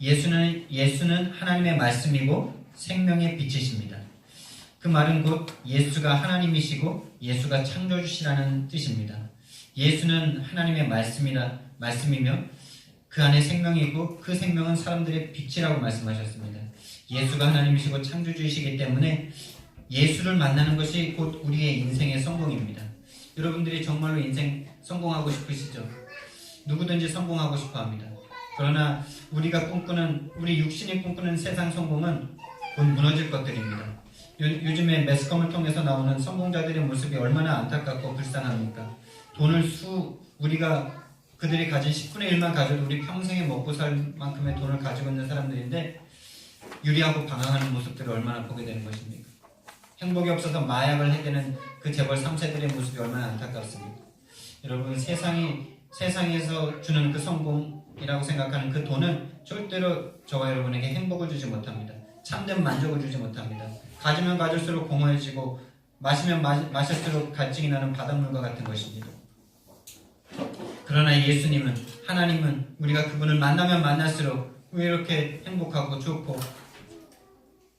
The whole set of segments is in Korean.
예수는 하나님의 말씀이고 생명의 빛이십니다. 그 말은 곧 예수가 하나님이시고 예수가 창조주시라는 뜻입니다. 예수는 하나님의 말씀이며 그 안에 생명이 있고 그 생명은 사람들의 빛이라고 말씀하셨습니다. 예수가 하나님이시고 창조주이시기 때문에 예수를 만나는 것이 곧 우리의 인생의 성공입니다. 여러분들이 정말로 인생 성공하고 싶으시죠? 누구든지 성공하고 싶어 합니다. 그러나 우리 육신이 꿈꾸는 세상 성공은 곧 무너질 것들입니다. 요즘에 매스컴을 통해서 나오는 성공자들의 모습이 얼마나 안타깝고 불쌍합니까? 우리가 그들이 가진 10분의 1만 가져도 우리 평생에 먹고 살 만큼의 돈을 가지고 있는 사람들인데 유리하고 방황하는 모습들을 얼마나 보게 되는 것입니까? 행복이 없어서 마약을 해대는 그 재벌 3세들의 모습이 얼마나 안타깝습니까? 여러분, 세상에서 주는 그 성공이라고 생각하는 그 돈은 절대로 저와 여러분에게 행복을 주지 못합니다. 참된 만족을 주지 못합니다. 가지면 가질수록 공허해지고 마시면 마실수록 갈증이 나는 바닷물과 같은 것입니다. 그러나 예수님은, 하나님은 우리가 그분을 만나면 만날수록 왜 이렇게 행복하고 좋고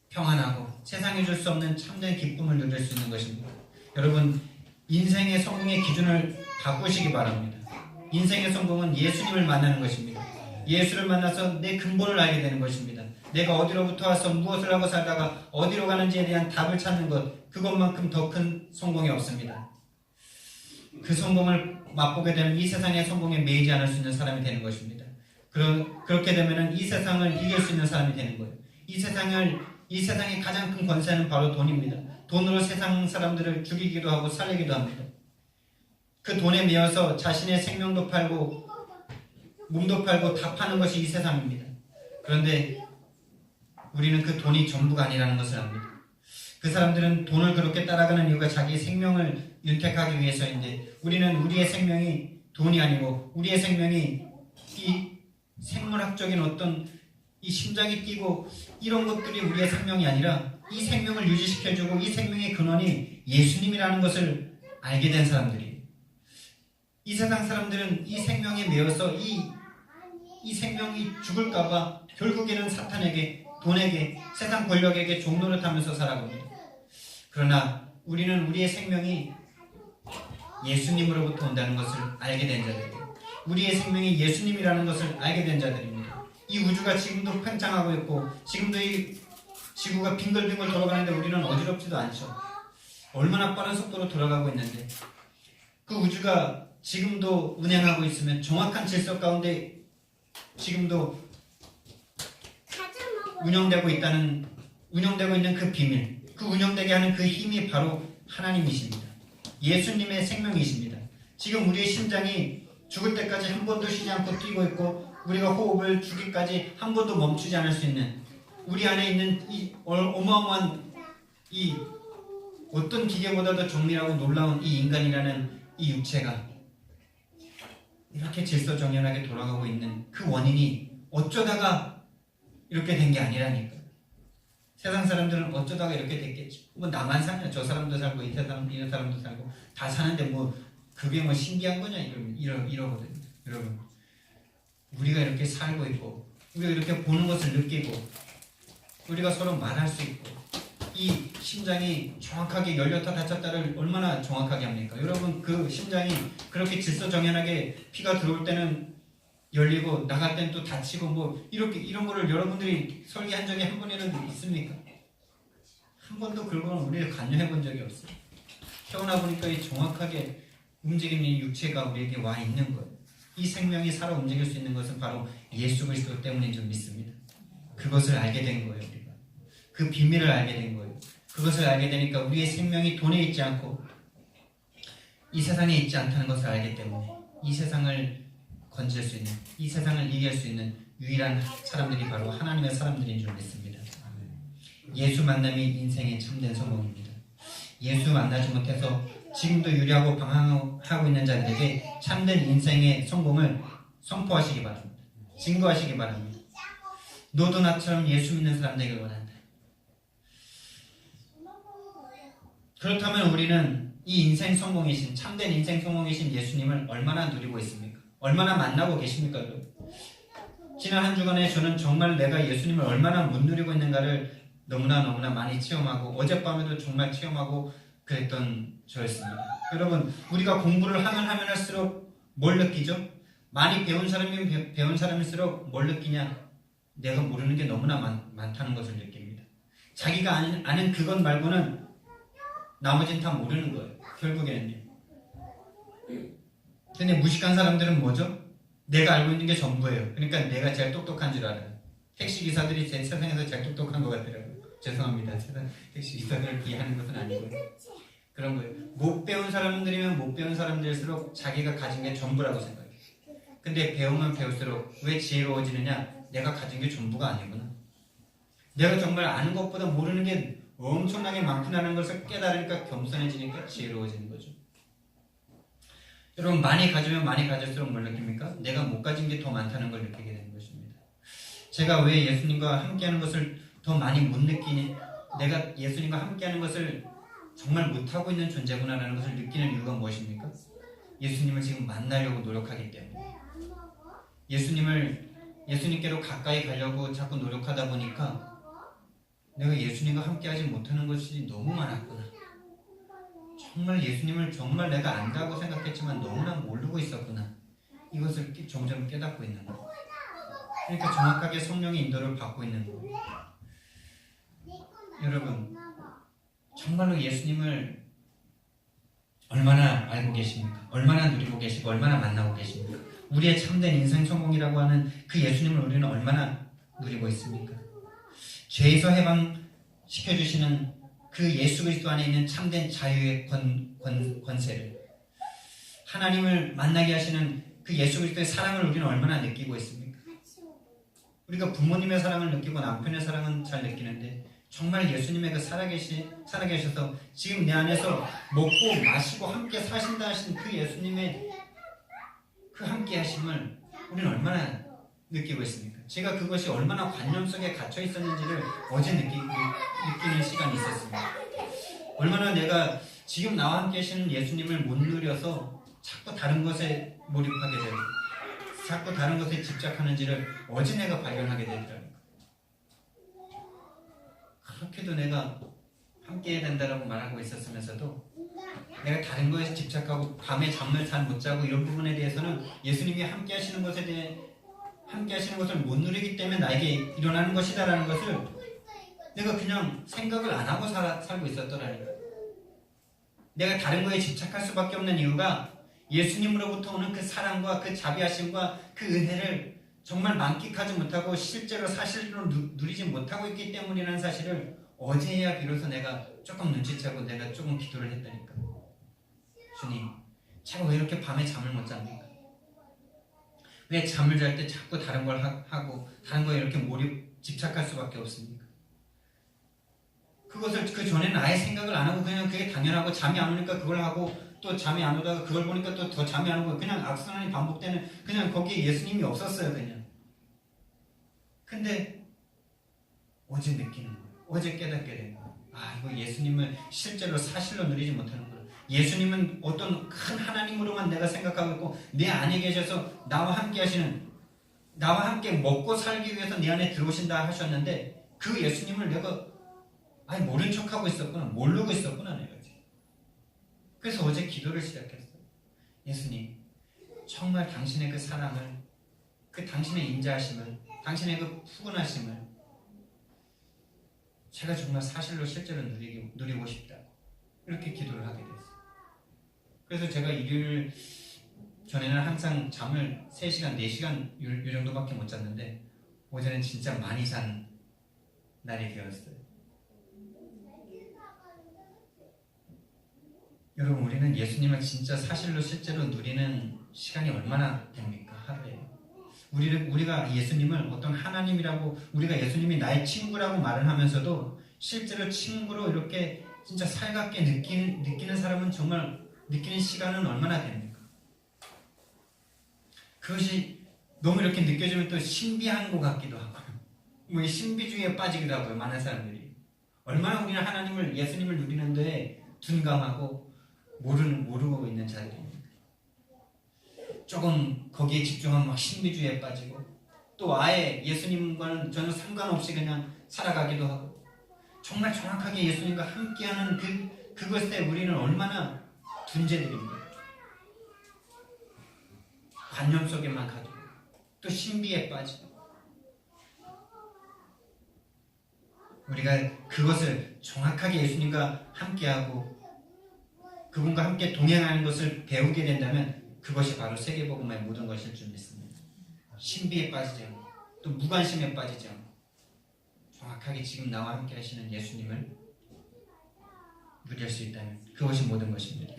평안하고 세상에 줄 수 없는 참된 기쁨을 누릴 수 있는 것입니다. 여러분, 인생의 성공의 기준을 바꾸시기 바랍니다. 인생의 성공은 예수님을 만나는 것입니다. 예수를 만나서 내 근본을 알게 되는 것입니다. 내가 어디로부터 와서 무엇을 하고 살다가 어디로 가는지에 대한 답을 찾는 것, 그것만큼 더 큰 성공이 없습니다. 그 성공을 맛보게 되면 이 세상의 성공에 매이지 않을 수 있는 사람이 되는 것입니다. 그렇게 되면 이 세상을 이길 수 있는 사람이 되는 거예요. 이 세상의 가장 큰 권세는 바로 돈입니다. 돈으로 세상 사람들을 죽이기도 하고 살리기도 합니다. 그 돈에 매여서 자신의 생명도 팔고 몸도 팔고 다 파는 것이 이 세상입니다. 그런데 우리는 그 돈이 전부가 아니라는 것을 압니다. 그 사람들은 돈을 그렇게 따라가는 이유가 자기의 생명을 윤택하기 위해서인데, 우리는 우리의 생명이 돈이 아니고 우리의 생명이 이 생물학적인 어떤 이 심장이 뛰고 이런 것들이 우리의 생명이 아니라 이 생명을 유지시켜주고 이 생명의 근원이 예수님이라는 것을 알게 된 사람들이에요. 이 세상 사람들은 이 생명에 매여서 이 생명이 죽을까봐 결국에는 사탄에게, 돈에게, 세상 권력에게 종노릇하면서 살아갑니다. 그러나 우리는 우리의 생명이 예수님으로부터 온다는 것을 알게 된 자들이에요. 우리의 생명이 예수님이라는 것을 알게 된 자들입니다. 이 우주가 지금도 팽창하고 있고 지금도 이 지구가 빙글빙글 돌아가는데 우리는 어지럽지도 않죠. 얼마나 빠른 속도로 돌아가고 있는데 그 우주가 지금도 운행하고 있으면 정확한 질서 가운데 지금도 운영되고 있는 그 비밀, 그 운영되게 하는 그 힘이 바로 하나님이십니다. 예수님의 생명이십니다. 지금 우리의 심장이 죽을 때까지 한 번도 쉬지 않고 뛰고 있고 우리가 호흡을 주기까지 한 번도 멈추지 않을 수 있는 우리 안에 있는 이 어마어마한 이 어떤 기계보다도 정밀하고 놀라운 이 인간이라는 이 육체가 이렇게 질서정연하게 돌아가고 있는 그 원인이 어쩌다가 이렇게 된 게 아니라니까. 세상 사람들은 어쩌다가 이렇게 됐겠죠. 뭐 나만 살면 저 사람도 살고 이 사람도 살고 다 사는데 뭐 그게 뭐 신기한 거냐 이러거든요. 여러분, 우리가 이렇게 살고 있고 우리가 이렇게 보는 것을 느끼고 우리가 서로 말할 수 있고 이 심장이 정확하게 열렸다 닫혔다를 얼마나 정확하게 합니까? 여러분, 그 심장이 그렇게 질서정연하게 피가 들어올 때는 열리고 나갈 때는 또 닫히고 뭐 이런 거를 여러분들이 설계한 적이 한 번이라도 있습니까? 한 번도 그걸 우리가 관여해 본 적이 없어요. 태어나 보니까 이 정확하게 움직이는 이 육체가 우리에게 와 있는 거예요. 이 생명이 살아 움직일 수 있는 것은 바로 예수 그리스도 때문인 줄 믿습니다. 그것을 알게 된 거예요. 우리가 그 비밀을 알게 된 거예요. 그것을 알게 되니까 우리의 생명이 돈에 있지 않고 이 세상에 있지 않다는 것을 알기 때문에 이 세상을 건질 수 있는, 이 세상을 이길 수 있는 유일한 사람들이 바로 하나님의 사람들인 줄 믿습니다. 예수 만남이 인생의 참된 성공입니다. 예수 만나지 못해서 지금도 유리하고 방황하고 있는 자들에게 참된 인생의 성공을 선포하시기 바랍니다. 증거하시기 바랍니다. 너도 나처럼 예수 믿는 사람 되길 원한다. 그렇다면 우리는 이 인생 성공이신, 참된 인생 성공이신 예수님을 얼마나 누리고 있습니까? 얼마나 만나고 계십니까? 지난 한 주간에 저는 정말 내가 예수님을 얼마나 못 누리고 있는가를 너무나 많이 체험하고 어젯밤에도 정말 체험하고 그랬던 저였습니다. 여러분, 우리가 공부를 하면 할수록 뭘 느끼죠? 많이 배운 사람이면 배운 사람일수록 뭘 느끼냐? 내가 모르는 게 너무나 많다는 것을 느낍니다. 자기가 아는 그것 말고는 나머지는 다 모르는 거예요. 결국에는요. 근데 무식한 사람들은 뭐죠? 내가 알고 있는 게 전부예요. 그러니까 내가 제일 똑똑한 줄 알아요. 택시기사들이 제 세상에서 제일 똑똑한 것 같더라고요. 죄송합니다. 택시기사들을 비하하는 것은 아니고요. 그런 거예요. 못 배운 사람들이면 못 배운 사람들일수록 자기가 가진 게 전부라고 생각해요. 근데 배우면 배울수록 왜 지혜로워지느냐? 내가 가진 게 전부가 아니구나. 내가 정말 아는 것보다 모르는 게 엄청나게 많구나라는 것을 깨달으니까 겸손해지니까 지혜로워지는 거죠. 여러분, 많이 가지면 많이 가질수록 뭘 느낍니까? 내가 못 가진 게 더 많다는 걸 느끼게 되는 것입니다. 제가 왜 예수님과 함께하는 것을 더 많이 못 느끼니, 내가 예수님과 함께하는 것을 정말 못하고 있는 존재구나라는 것을 느끼는 이유가 무엇입니까? 예수님을 지금 만나려고 노력하기 때문에. 예수님께로 가까이 가려고 자꾸 노력하다 보니까 내가 예수님과 함께하지 못하는 것이 너무 많았구나. 정말 예수님을 정말 내가 안다고 생각했지만 너무나 모르고 있었구나. 이것을 점점 깨닫고 있는 거예요. 그러니까 정확하게 성령의 인도를 받고 있는 거예요. 여러분, 정말로 예수님을 얼마나 알고 계십니까? 얼마나 누리고 계시고 얼마나 만나고 계십니까? 우리의 참된 인생 성공이라고 하는 그 예수님을 우리는 얼마나 누리고 있습니까? 죄에서 해방시켜주시는 그 예수 그리스도 안에 있는 참된 자유의 권세를, 하나님을 만나게 하시는 그 예수 그리스도의 사랑을 우리는 얼마나 느끼고 있습니까? 우리가 부모님의 사랑을 느끼고 남편의 사랑은 잘 느끼는데 정말 예수님의 그 살아계셔서 지금 내 안에서 먹고 마시고 함께 사신다 하신 그 예수님의 그 함께 하심을 우리는 얼마나 느끼고 있습니까? 제가 그것이 얼마나 관념 속에 갇혀 있었는지를 어제 느끼는 시간이 있었습니다. 얼마나 내가 지금 나와 함께 하시는 예수님을 못 누려서 자꾸 다른 것에 몰입하게 되고 자꾸 다른 것에 집착하는지를 어제 내가 발견하게 되더라고요. 그렇게도 내가 함께 해야 된다고 말하고 있었으면서도 내가 다른 것에 집착하고 밤에 잠을 잘 못 자고 이런 부분에 대해서는 예수님이 함께 하시는 것에 대해 함께 하시는 것을 못 누리기 때문에 나에게 일어나는 것이다라는 것을 내가 그냥 생각을 안 하고 살고 있었더라니까. 내가 다른 거에 집착할 수밖에 없는 이유가 예수님으로부터 오는 그 사랑과 그 자비하심과 그 은혜를 정말 만끽하지 못하고 실제로 사실로 누리지 못하고 있기 때문이라는 사실을 어제야 비로소 내가 조금 눈치채고 내가 조금 기도를 했다니까. 주님, 제가 왜 이렇게 밤에 잠을 못 잡니까? 왜 잠을 잘 때 자꾸 다른 걸 하고 다른 거에 이렇게 집착할 수밖에 없습니까? 그것을 그 전에는 아예 생각을 안 하고 그냥 그게 당연하고 잠이 안 오니까 그걸 하고 또 잠이 안 오다가 그걸 보니까 또 더 잠이 안 오고 그냥 악순환이 반복되는, 그냥 거기에 예수님이 없었어요. 그냥. 근데 어제 느끼는 거예요. 어제 깨닫게 된 거예요. 아, 이거 예수님을 실제로 사실로 누리지 못하는 거예요. 예수님은 어떤 큰 하나님으로만 내가 생각하고 있고 내 안에 계셔서 나와 함께 하시는, 나와 함께 먹고 살기 위해서 내 안에 들어오신다 하셨는데 그 예수님을 내가 모른 척하고 있었구나, 모르고 있었구나 내가. 그래서 어제 기도를 시작했어요. 예수님, 정말 당신의 그 사랑을, 그 당신의 인자하심을, 당신의 그 푸근하심을 제가 정말 사실로 실제로 누리고 싶다. 이렇게 기도를 하게 됐어요. 그래서 제가 일요일 전에는 항상 잠을 3시간, 4시간 이 정도밖에 못 잤는데 어제는 진짜 많이 잔 날이 되었어요. 여러분, 우리는 예수님을 진짜 사실로 실제로 누리는 시간이 얼마나 됩니까? 하루에. 우리가 예수님을 어떤 하나님이라고, 우리가 예수님이 나의 친구라고 말을 하면서도 실제로 친구로 이렇게 진짜 살갑게 느끼는 사람은 정말 느끼는 시간은 얼마나 됩니까? 그것이 너무 이렇게 느껴지면 또 신비한 것 같기도 하고, 뭐 이 신비주의에 빠지기도 하고요. 많은 사람들이. 얼마나 우리는 하나님을, 예수님을 누리는데 둔감하고 모르고 있는 자들입니다. 조금 거기에 집중하면 막 신비주의에 빠지고 또 아예 예수님과는 전혀 상관없이 그냥 살아가기도 하고 정말 정확하게 예수님과 함께하는 그것에 우리는 얼마나 둔재들입니다. 관념 속에만 가지고 또 신비에 빠지고 우리가 그것을 정확하게 예수님과 함께하고 그분과 함께 동행하는 것을 배우게 된다면 그것이 바로 세계복음의 모든 것일 줄 믿습니다. 신비에 빠지지 않고 또 무관심에 빠지지 않고 정확하게 지금 나와 함께 하시는 예수님을 누릴 수 있다면 그것이 모든 것입니다.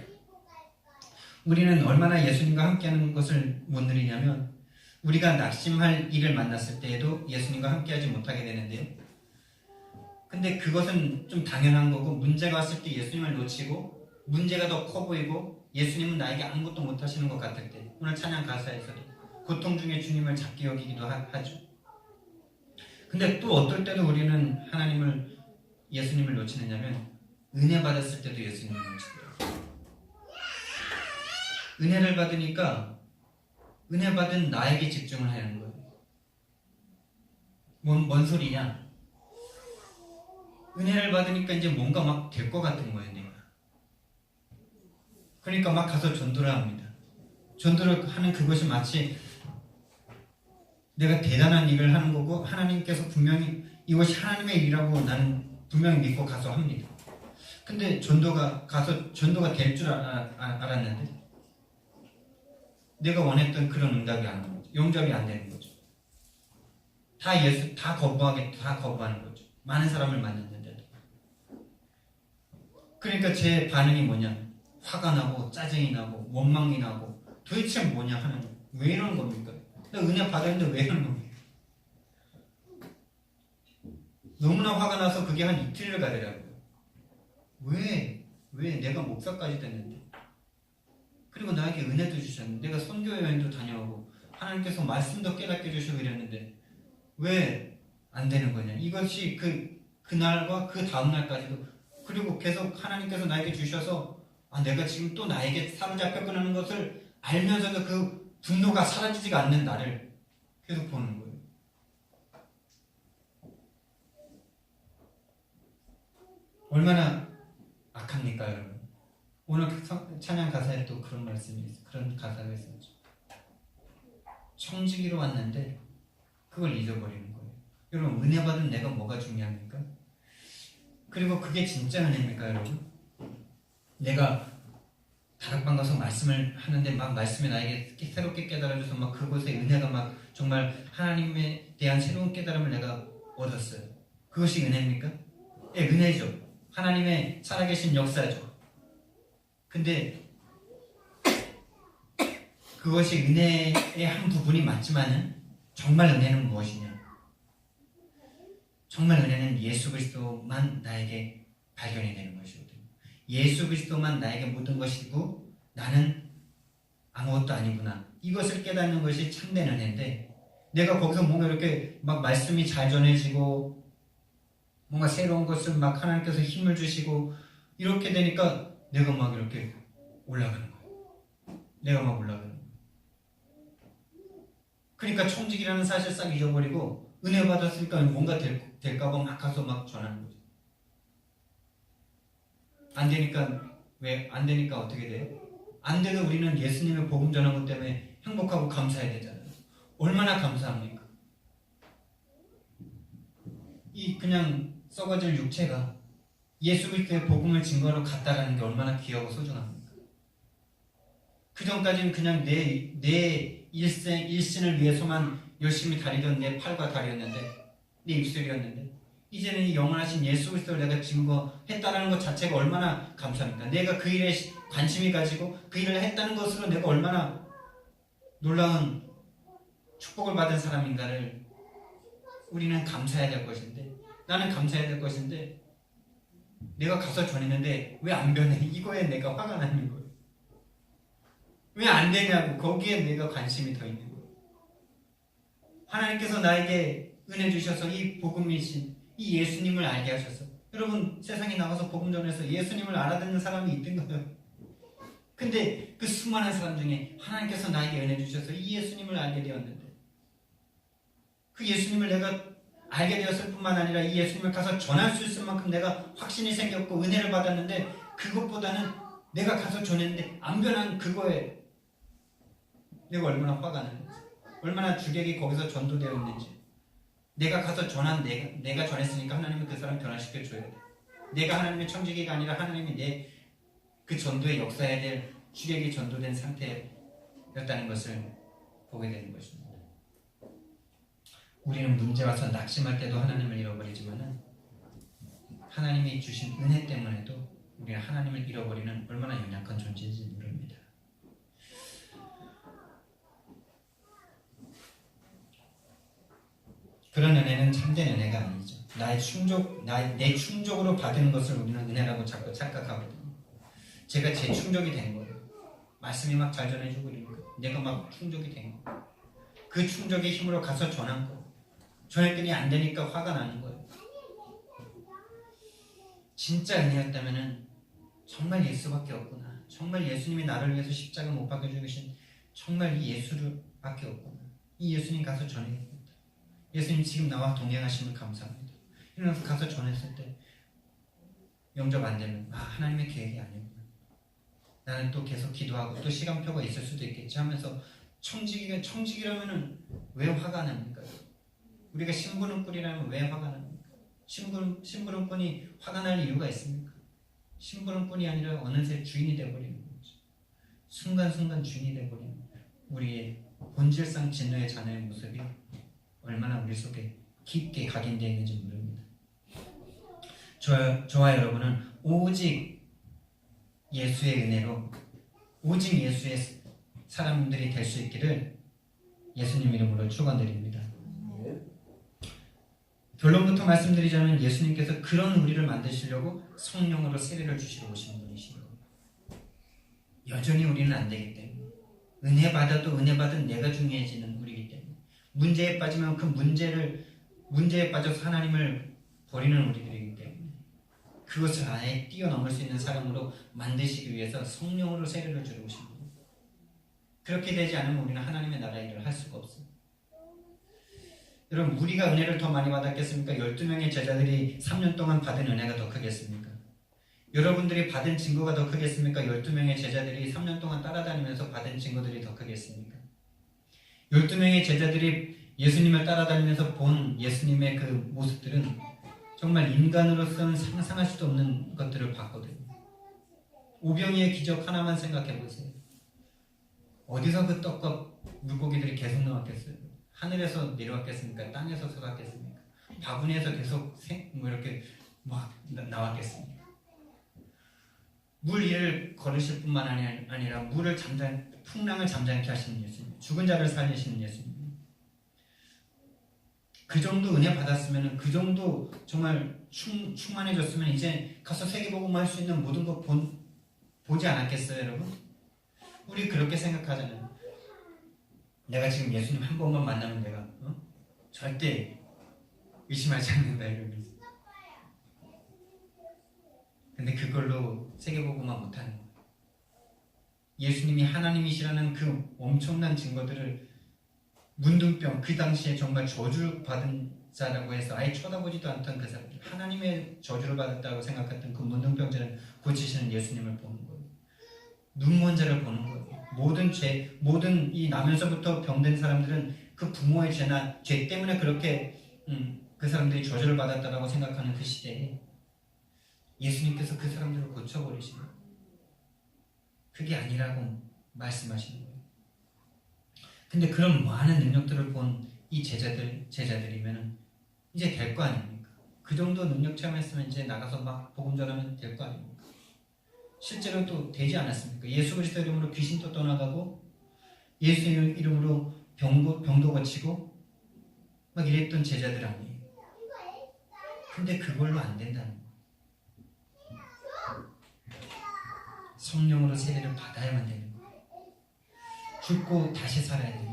우리는 얼마나 예수님과 함께하는 것을 못 누리냐면 우리가 낙심할 일을 만났을 때에도 예수님과 함께하지 못하게 되는데요. 근데 그것은 좀 당연한 거고 문제가 왔을 때 예수님을 놓치고 문제가 더 커 보이고 예수님은 나에게 아무것도 못하시는 것 같을 때 오늘 찬양 가사에서도 고통 중에 주님을 작게 여기기도 하죠. 근데 또 어떨 때도 우리는 예수님을 놓치느냐면 은혜 받았을 때도 예수님을 놓치더라고요. 은혜를 받으니까 은혜 받은 나에게 집중을 하는 거예요. 뭔 소리냐? 은혜를 받으니까 이제 뭔가 막 될 것 같은 거예요, 내가. 그러니까 막 가서 전도를 합니다. 전도를 하는 그것이 마치 내가 대단한 일을 하는 거고 하나님께서 분명히 이것이 하나님의 일이라고 나는 분명히 믿고 가서 합니다. 근데 전도가 될 줄 알았는데 내가 원했던 그런 응답이 안 오는 거죠. 영접이 안 되는 거죠. 다 거부하는 거죠. 많은 사람을 만났는데도. 그러니까 제 반응이 뭐냐? 화가 나고 짜증이 나고 원망이 나고 도대체 뭐냐 하나님 왜 이러는 겁니까? 내가 은혜 받았는데 왜 이러는 겁니까? 너무나 화가 나서 그게 한 이틀을 가더라고요. 왜 내가 목사까지 됐는데 그리고 나에게 은혜도 주셨는데 내가 선교 여행도 다녀오고 하나님께서 말씀도 깨닫게 주시고 이랬는데 왜 안 되는 거냐? 이것이 그날과 그 다음날까지도 그리고 계속 하나님께서 나에게 주셔서 내가 지금 또 나에게 사로잡혔구나는 것을 알면서도 그 분노가 사라지지가 않는 나를 계속 보는 거예요. 얼마나 악합니까, 여러분? 오늘 찬양 가사에 또 그런 말씀이 있어요. 그런 가사가 있었죠. 청지기로 왔는데 그걸 잊어버리는 거예요. 여러분, 은혜 받은 내가 뭐가 중요합니까? 그리고 그게 진짜 은혜입니까, 여러분? 내가 다락방 가서 말씀을 하는데 막 말씀이 나에게 새롭게 깨달아줘서 막 그곳에 은혜가 막 정말 하나님에 대한 새로운 깨달음을 내가 얻었어요. 그것이 은혜입니까? 예, 은혜죠. 하나님의 살아계신 역사죠. 근데 그것이 은혜의 한 부분이 맞지만은 정말 은혜는 무엇이냐? 정말 은혜는 예수 그리스도만 나에게 발견이 되는 것이거든요. 예수 그리스도만 나에게 모든 것이고 나는 아무것도 아니구나. 이것을 깨닫는 것이 참된 은혜인데 내가 거기서 뭔가 이렇게 막 말씀이 잘 전해지고 뭔가 새로운 것을 막 하나님께서 힘을 주시고 이렇게 되니까 내가 막 이렇게 올라가는 거예요. 내가 막 올라가는 거예요. 그러니까 청직이라는 사실 싹 잊어버리고 은혜 받았으니까 뭔가 될까봐 막 가서 막 전하는 거죠. 안 되니까 어떻게 돼요? 안 돼도 우리는 예수님의 복음 전한 것 때문에 행복하고 감사해야 되잖아요. 얼마나 감사합니까? 이 그냥 썩어질 육체가 예수 그리스도의 복음을 증거하러 갔다라는 게 얼마나 귀하고 소중합니까? 그 전까지는 그냥 내 일신을 위해서만 열심히 다니던 내 팔과 다리였는데 내 입술이었는데 이제는 이 영원하신 예수 그리스도를 내가 증거했다는 것 자체가 얼마나 감사합니까? 내가 그 일에 관심이 가지고 그 일을 했다는 것으로 내가 얼마나 놀라운 축복을 받은 사람인가를 우리는 감사해야 될 것인데 나는 감사해야 될 것인데 내가 가서 전했는데 왜 안 변해? 이거에 내가 화가 나는 거예요. 왜 안 되냐고 거기에 내가 관심이 더 있는 거예요. 하나님께서 나에게 은혜 주셔서 이 복음이신 이 예수님을 알게 하셔서 여러분 세상에 나가서 복음 전해서 예수님을 알아듣는 사람이 있던가요? 근데 그 수많은 사람 중에 하나님께서 나에게 은혜 주셔서 이 예수님을 알게 되었는데 그 예수님을 내가 알게 되었을 뿐만 아니라 이 예수님을 가서 전할 수 있을 만큼 내가 확신이 생겼고 은혜를 받았는데, 그것보다는 내가 가서 전했는데 안 변한 그거에 내가 얼마나 화가 나는지, 얼마나 주객이 거기서 전도되어 있는지. 내가 가서 전한 내가 전했으니까 하나님은 그 사람 변화시켜 줘야 돼. 내가 하나님의 청지기가 아니라 하나님이 내 그 전도의 역사에 될 주객이 전도된 상태였다는 것을 보게 되는 것입니다. 우리는 문제 와서 낙심할 때도 하나님을 잃어버리지만은 하나님이 주신 은혜 때문에도 우리는 하나님을 잃어버리는 얼마나 연약한 존재인지 모릅니다. 그런 은혜는 참된 은혜가 아니죠. 내 충족으로 받은 것을 우리는 은혜라고 자꾸 착각하거든요. 제가 제 충족이 된 거예요. 말씀이 막 잘 전해주고 이러니까 내가 막 충족이 된 거예요. 그 충족의 힘으로 가서 전한 거. 전했더니 안 되니까 화가 나는 거예요. 진짜 은혜였다면은 정말 예수밖에 없구나. 정말 예수님이 나를 위해서 십자가 못 박혀 죽으신 정말 이 예수밖에 없구나. 이 예수님 가서 전해야겠다. 예수님 지금 나와 동행하심을 감사합니다. 이러면서 가서 전했을 때 영접 안 되면 하나님의 계획이 아니구나. 나는 또 계속 기도하고 또 시간표가 있을 수도 있겠지 하면서 청직이라면은 왜 화가 납니까? 우리가 심부름꾼이라면 왜 화가 납니까? 심부름꾼이 화가 날 이유가 있습니까? 심부름꾼이 아니라 어느새 주인이 되어버리는 거죠. 순간순간 주인이 되어버리는 우리의 본질상 진노의 자녀의 모습이 얼마나 우리 속에 깊게 각인되어 있는지 모릅니다. 저와 여러분은 오직 예수의 은혜로 오직 예수의 사람들이 될 수 있기를 예수님 이름으로 축원드립니다. 결론부터 말씀드리자면 예수님께서 그런 우리를 만드시려고 성령으로 세례를 주시러 오신 분이신 겁니다. 여전히 우리는 안 되기 때문에 은혜 받아도 은혜 받은 내가 중요해지는 우리이기 때문에 문제에 빠지면 그 문제에 빠져서 하나님을 버리는 우리들이기 때문에 그것을 아예 뛰어넘을 수 있는 사람으로 만드시기 위해서 성령으로 세례를 주러 오신 겁니다. 그렇게 되지 않으면 우리는 하나님의 나라의 일을 할 수가 없습니다. 여러분, 우리가 은혜를 더 많이 받았겠습니까? 12명의 제자들이 3년 동안 받은 은혜가 더 크겠습니까? 여러분들이 받은 증거가 더 크겠습니까? 12명의 제자들이 3년 동안 따라다니면서 받은 증거들이 더 크겠습니까? 12명의 제자들이 예수님을 따라다니면서 본 예수님의 그 모습들은 정말 인간으로서는 상상할 수도 없는 것들을 봤거든요. 오병이의 기적 하나만 생각해 보세요. 어디서 그 떡과 물고기들이 계속 나왔겠어요? 하늘에서 내려왔겠습니까? 땅에서 솟았겠습니까? 바구니에서 계속 이렇게 막 나왔겠습니까? 물 위를 걸으실 뿐만 아니라 풍랑을 잠잠케 하시는 예수님, 죽은 자를 살리시는 예수님. 그 정도 은혜 받았으면, 그 정도 정말 충만해졌으면 이제 가서 세계복음 할 수 있는 모든 것 보지 않았겠어요, 여러분? 우리 그렇게 생각하잖아요. 내가 지금 예수님 한 번만 만나면 내가 절대 의심하지 않는다 이러면서. 근데 그걸로 세계복음화 못하는 거예요. 예수님이 하나님이시라는 그 엄청난 증거들을 문둥병, 그 당시에 정말 저주받은 자라고 해서 아예 쳐다보지도 않던 그 사람들, 하나님의 저주를 받았다고 생각했던 그 문둥병자를 고치시는 예수님을 보는 거예요. 눈먼 자를 보는 거예요. 모든 이 나면서부터 병든 사람들은 그 부모의 죄 때문에 그렇게 그 사람들이 저주를 받았다라고 생각하는 그 시대에 예수님께서 그 사람들을 고쳐버리시는 거예요. 그게 아니라고 말씀하시는 거예요. 근데 그런 많은 능력들을 본 이 제자들이면 이제 될 거 아닙니까? 그 정도 능력 체험했으면 이제 나가서 막 복음 전하면 될 거 아닙니까? 실제로 또 되지 않았습니까? 예수 그리스도 이름으로 귀신도 떠나가고 예수 이름으로 병도 고치고 막 이랬던 제자들 아니에요. 근데 그걸로 안 된다는 거예요. 성령으로 세례를 받아야만 되는 거예요. 죽고 다시 살아야 되는 거예요.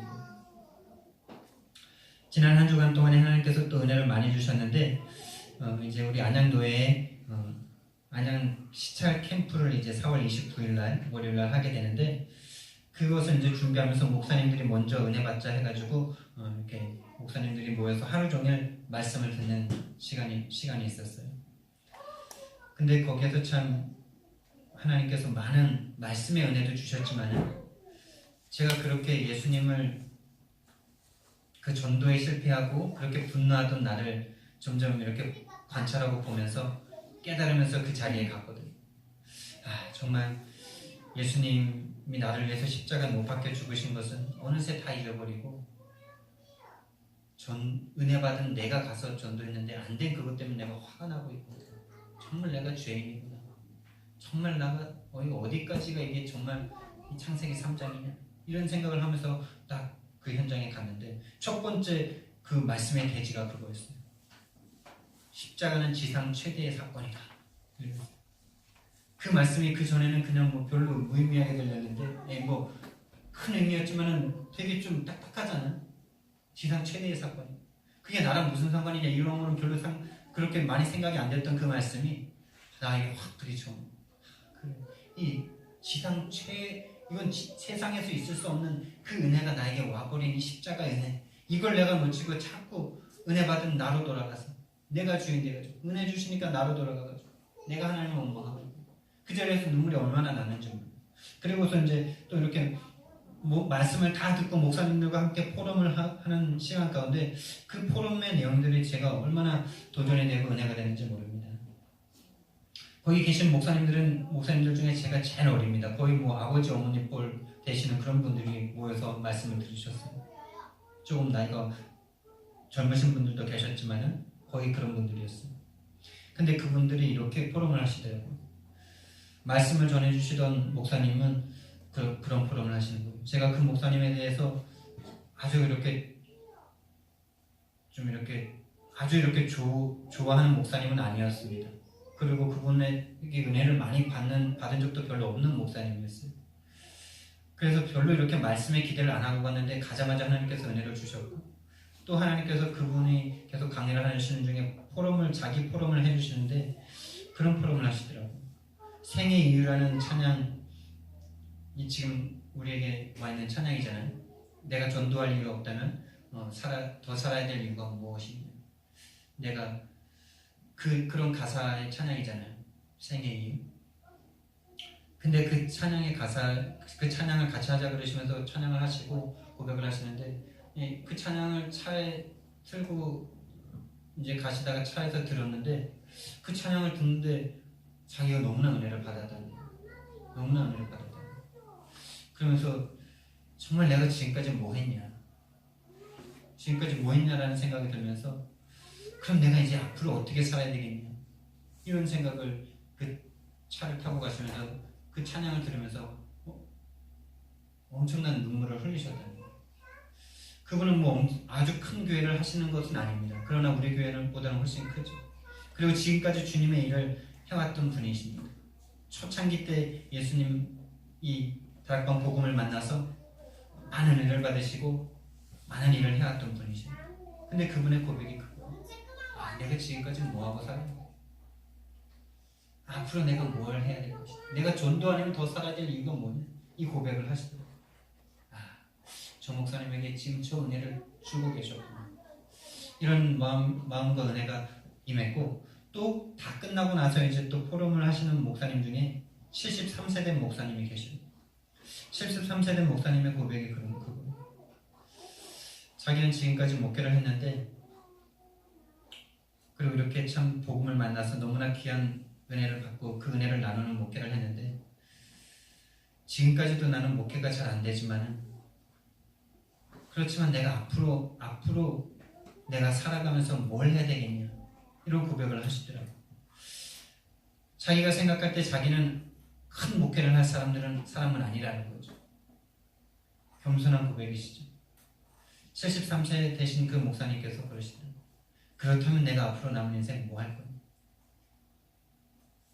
지난 한 주간 동안에 하나님께서 또 은혜를 많이 주셨는데 이제 우리 안양교회에 안양 시찰 캠프를 이제 4월 29일 날 월요일 날 하게 되는데, 그것을 이제 준비하면서 목사님들이 먼저 은혜 받자 해가지고 이렇게 목사님들이 모여서 하루 종일 말씀을 듣는 시간이 있었어요. 근데 거기에서 참 하나님께서 많은 말씀의 은혜도 주셨지만 제가 그렇게 예수님을 그 전도에 실패하고 그렇게 분노하던 나를 점점 이렇게 관찰하고 보면서 깨달으면서 그 자리에 갔거든요. 정말 예수님이 나를 위해서 십자가 못 박혀 죽으신 것은 어느새 다 잃어버리고 은혜 받은 내가 가서 전도했는데 안 된 그것 때문에 내가 화가 나고 있고 정말 내가 죄인이구나. 정말 나가 어디까지가 이게 정말 이 창세기 3장이냐 이런 생각을 하면서 딱 그 현장에 갔는데 첫 번째 그 말씀의 대지가 그거였어요. 십자가는 지상 최대의 사건이다. 그 말씀이 그 전에는 그냥 뭐 별로 무의미하게 들렸는데 큰 의미였지만은 되게 좀 딱딱하잖아. 지상 최대의 사건. 그게 나랑 무슨 상관이냐 이런 거는 별로 그렇게 많이 생각이 안 됐던 그 말씀이 나에게 확 부딪혀. 이 지상 이건 세상에서 있을 수 없는 그 은혜가 나에게 와버린 이 십자가 은혜. 이걸 내가 놓치고 자꾸 은혜 받은 나로 돌아가서 내가 주인 돼가지고 은혜 주시니까 나로 돌아가가지고 내가 하나님을 원망하고 그 자리에서 눈물이 얼마나 나는지 몰라요. 그리고서 이제 또 이렇게 말씀을 다 듣고 목사님들과 함께 포럼을 하는 시간 가운데 그 포럼의 내용들이 제가 얼마나 도전이 되고 은혜가 되는지 모릅니다. 거기 계신 목사님들 중에 제가 제일 어립니다. 거의 아버지 어머니 뻘 되시는 그런 분들이 모여서 말씀을 들으셨어요. 조금 나이가 젊으신 분들도 계셨지만은 거의 그런 분들이었어요. 근데 그분들이 이렇게 포럼을 하시더라고요. 말씀을 전해주시던 목사님은 그런 포럼을 하시는 거예요. 제가 그 목사님에 대해서 아주 이렇게 좋아하는 목사님은 아니었습니다. 그리고 그분에게 은혜를 많이 받은 적도 별로 없는 목사님이었어요. 그래서 별로 이렇게 말씀에 기대를 안 하고 갔는데 가자마자 하나님께서 은혜를 주셨고 또 하나님께서 그분이 계속 강의를 하시는 중에 자기 포럼을 해주시는데 그런 포럼을 하시더라고요. 생의 이유라는 찬양, 이 지금 우리에게 와 있는 찬양이잖아요. 내가 전도할 이유가 없다면 더 살아야 될 이유가 무엇이냐. 내가 그런 가사의 찬양이잖아요. 생의 이유. 근데 그 찬양의 그 찬양을 같이 하자 그러시면서 찬양을 하시고 고백을 하시는데 그 찬양을 차에 틀고 이제 가시다가 차에서 들었는데 그 찬양을 듣는데 자기가 너무나 은혜를 받았다는 거예요. 너무나 은혜를 받았다는 거예요. 그러면서 정말 내가 지금까지 뭐 했냐라는 생각이 들면서 그럼 내가 이제 앞으로 어떻게 살아야 되겠냐 이런 생각을 그 차를 타고 가시면서 그 찬양을 들으면서 엄청난 눈물을 흘리셨다는 거예요. 그분은 아주 큰 교회를 하시는 것은 아닙니다. 그러나 우리 교회보다는 훨씬 크죠. 그리고 지금까지 주님의 일을 해왔던 분이십니다. 초창기 때 예수님 이 다락방 복음을 만나서 많은 은혜를 받으시고 많은 일을 해왔던 분이십니다. 근데 그분의 고백이 그거예요. 내가 지금까지 뭐하고 살았냐? 앞으로 내가 뭘 해야 될 것이냐? 내가 전도 아니면 더 살아야 될 이유가 뭐냐? 이 고백을 하시더라고요. 저 목사님에게 지금 저 은혜를 주고 계셨구나. 이런 마음과 은혜가 임했고 또 다 끝나고 나서 이제 또 포럼을 하시는 목사님 중에 73세 된 목사님이 계십니다. 73세 된 목사님의 고백이 그거예요. 자기는 지금까지 목회를 했는데 그리고 이렇게 참 복음을 만나서 너무나 귀한 은혜를 받고 그 은혜를 나누는 목회를 했는데 지금까지도 나는 목회가 잘 안 되지만은 그렇지만 내가 앞으로 내가 살아가면서 뭘 해야 되겠냐 이런 고백을 하시더라고요. 자기가 생각할 때 자기는 큰 목회를 할 사람은 아니라는 거죠. 겸손한 고백이시죠. 73세 되신 그 목사님께서 그러시더라고요. 그렇다면 내가 앞으로 남은 인생 뭐 할 거냐.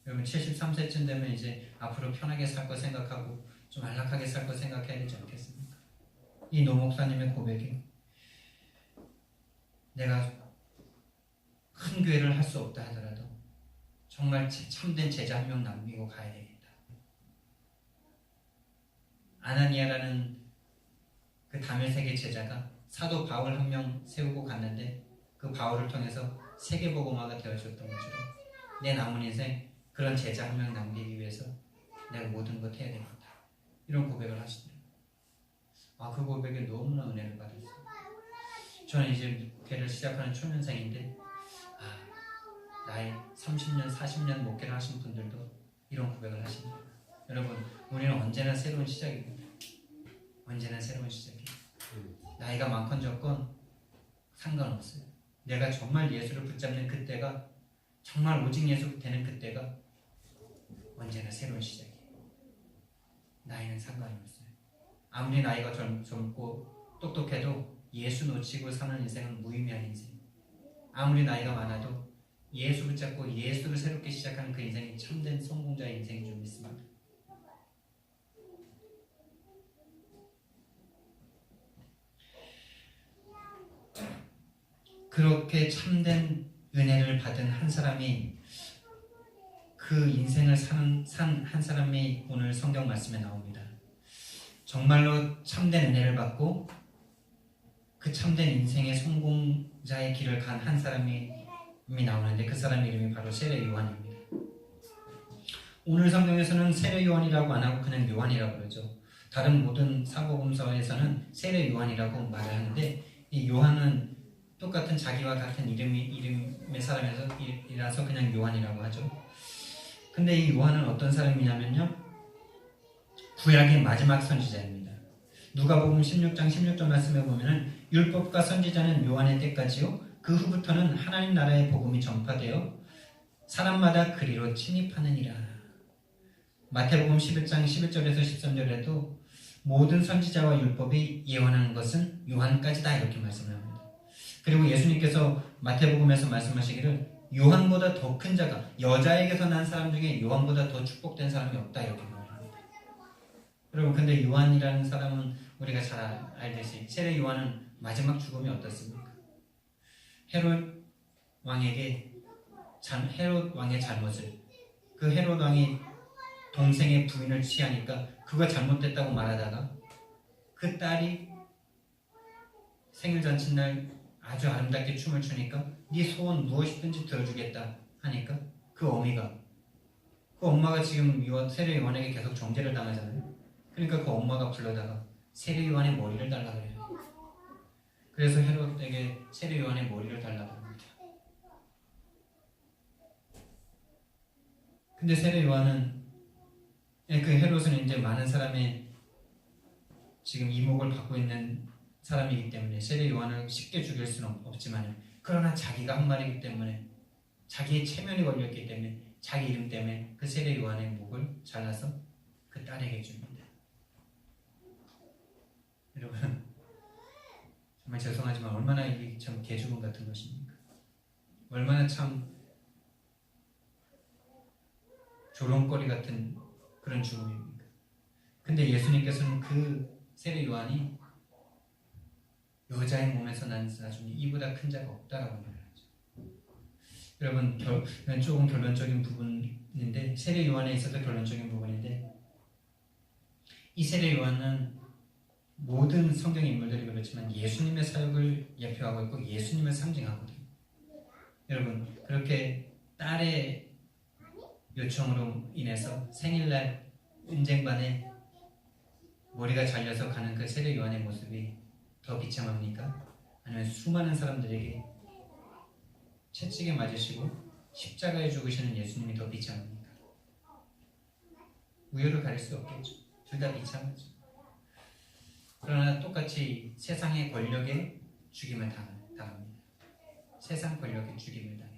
여러분 73세쯤 되면 이제 앞으로 편하게 살 거 생각하고 좀 안락하게 살 거 생각해야 되지 않겠습니까? 이 노 목사님의 고백이 내가 큰 교회를 할 수 없다 하더라도 정말 참된 제자 한 명 남기고 가야 되겠다. 아나니아라는 그 다멜색의 제자가 사도 바울 한 명 세우고 갔는데 그 바울을 통해서 세계복음화가 되어줬던 것처럼 내 남은 인생 그런 제자 한 명 남기기 위해서 내가 모든 것 해야 되겠다. 이런 고백을 하시더라고요. 그 고백에 너무나 은혜를 받았어요. 저는 이제 교회를 시작하는 초년생인데 나이 30년, 40년 목회를 하신 분들도 이런 고백을 하십니다. 여러분, 우리는 언제나 새로운 시작입니다. 언제나 새로운 시작이에요. 나이가 많건 적건 상관없어요. 내가 정말 예수를 붙잡는 그때가, 정말 오직 예수 되는 그때가 언제나 새로운 시작이에요. 나이는 상관이 없어요. 아무리 나이가 젊고 똑똑해도 예수 놓치고 사는 인생은 무의미한 인생. 아무리 나이가 많아도 예수 붙잡고 예수를 새롭게 시작하는 그 인생이 참된 성공자의 인생인 줄 믿습니다. 그렇게 참된 은혜를 받은 한 사람이, 그 인생을 산 한 사람이 오늘 성경 말씀에 나옵니다. 정말로 참된 은혜를 받고 그 참된 인생의 성공자의 길을 간 한 사람이 나오는데, 그 사람 이름이 바로 세례 요한입니다. 오늘 성경에서는 세례 요한이라고 안 하고 그냥 요한이라고 그러죠. 다른 모든 사복음서에서는 세례 요한이라고 말을 하는데, 이 요한은 똑같은 자기와 같은 이름의 사람이라서 그냥 요한이라고 하죠. 근데 이 요한은 어떤 사람이냐면요, 구약의 마지막 선지자입니다. 누가복음 16장 16절 말씀에 보면은 율법과 선지자는 요한의 때까지요, 그 후부터는 하나님 나라의 복음이 전파되어 사람마다 그리로 침입하느니라. 마태복음 11장 11절에서 13절에도 모든 선지자와 율법이 예언하는 것은 요한까지다, 이렇게 말씀을 합니다. 그리고 예수님께서 마태복음에서 말씀하시기를 요한보다 더 큰 자가, 여자에게서 난 사람 중에 요한보다 더 축복된 사람이 없다, 이렇게 말합니다. 여러분, 근데 요한이라는 사람은 우리가 잘 알듯이 세례 요한은 마지막 죽음이 어떻습니까? 헤롯 왕의 잘못을, 그 헤롯 왕이 동생의 부인을 취하니까 그거 잘못됐다고 말하다가 그 딸이 생일잔치날 아주 아름답게 춤을 추니까 네 소원 무엇이든지 들어주겠다 하니까 그 엄마가 지금 세례 요한에게 계속 정죄를 당하잖아요. 그러니까 그 엄마가 불러다가 세례 요한의 머리를 달라 그래요. 그래서 헤롯에게 세례 요한의 머리를 달라고 합니다. 근데 세례 요한은, 그 헤롯은 이제 많은 사람의 지금 이목을 받고 있는 사람이기 때문에 세례 요한을 쉽게 죽일 수는 없지만, 그러나 자기가 한 말이기 때문에, 자기의 체면이 걸렸기 때문에, 자기 이름 때문에 그 세례 요한의 목을 잘라서 그 딸에게 줍니다. 여러분, 정말 죄송하지만 얼마나 이게 참 개죽음 같은 것입니까? 얼마나 참 조롱거리 같은 그런 죽음입니까? 근데 예수님께서는 그 세례 요한이 여자의 몸에서 난 자 중에 이보다 큰 자가 없다라고 말하죠. 여러분, 조금 결론적인 부분인데, 세례 요한에 있어서 결론적인 부분인데, 이 세례 요한은 모든 성경 인물들이 그렇지만 예수님의 사역을 예표하고 있고 예수님을 상징하거든요. 여러분, 그렇게 딸의 요청으로 인해서 생일날 은쟁반에 머리가 잘려서 가는 그 세례 요한의 모습이 더 비참합니까? 아니면 수많은 사람들에게 채찍에 맞으시고 십자가에 죽으시는 예수님이 더 비참합니까? 우열을 가릴 수 없겠죠. 둘 다 비참하죠. 그러나 똑같이 세상의 권력에 죽임을 당합니다. 세상 권력에 죽임을 당해요.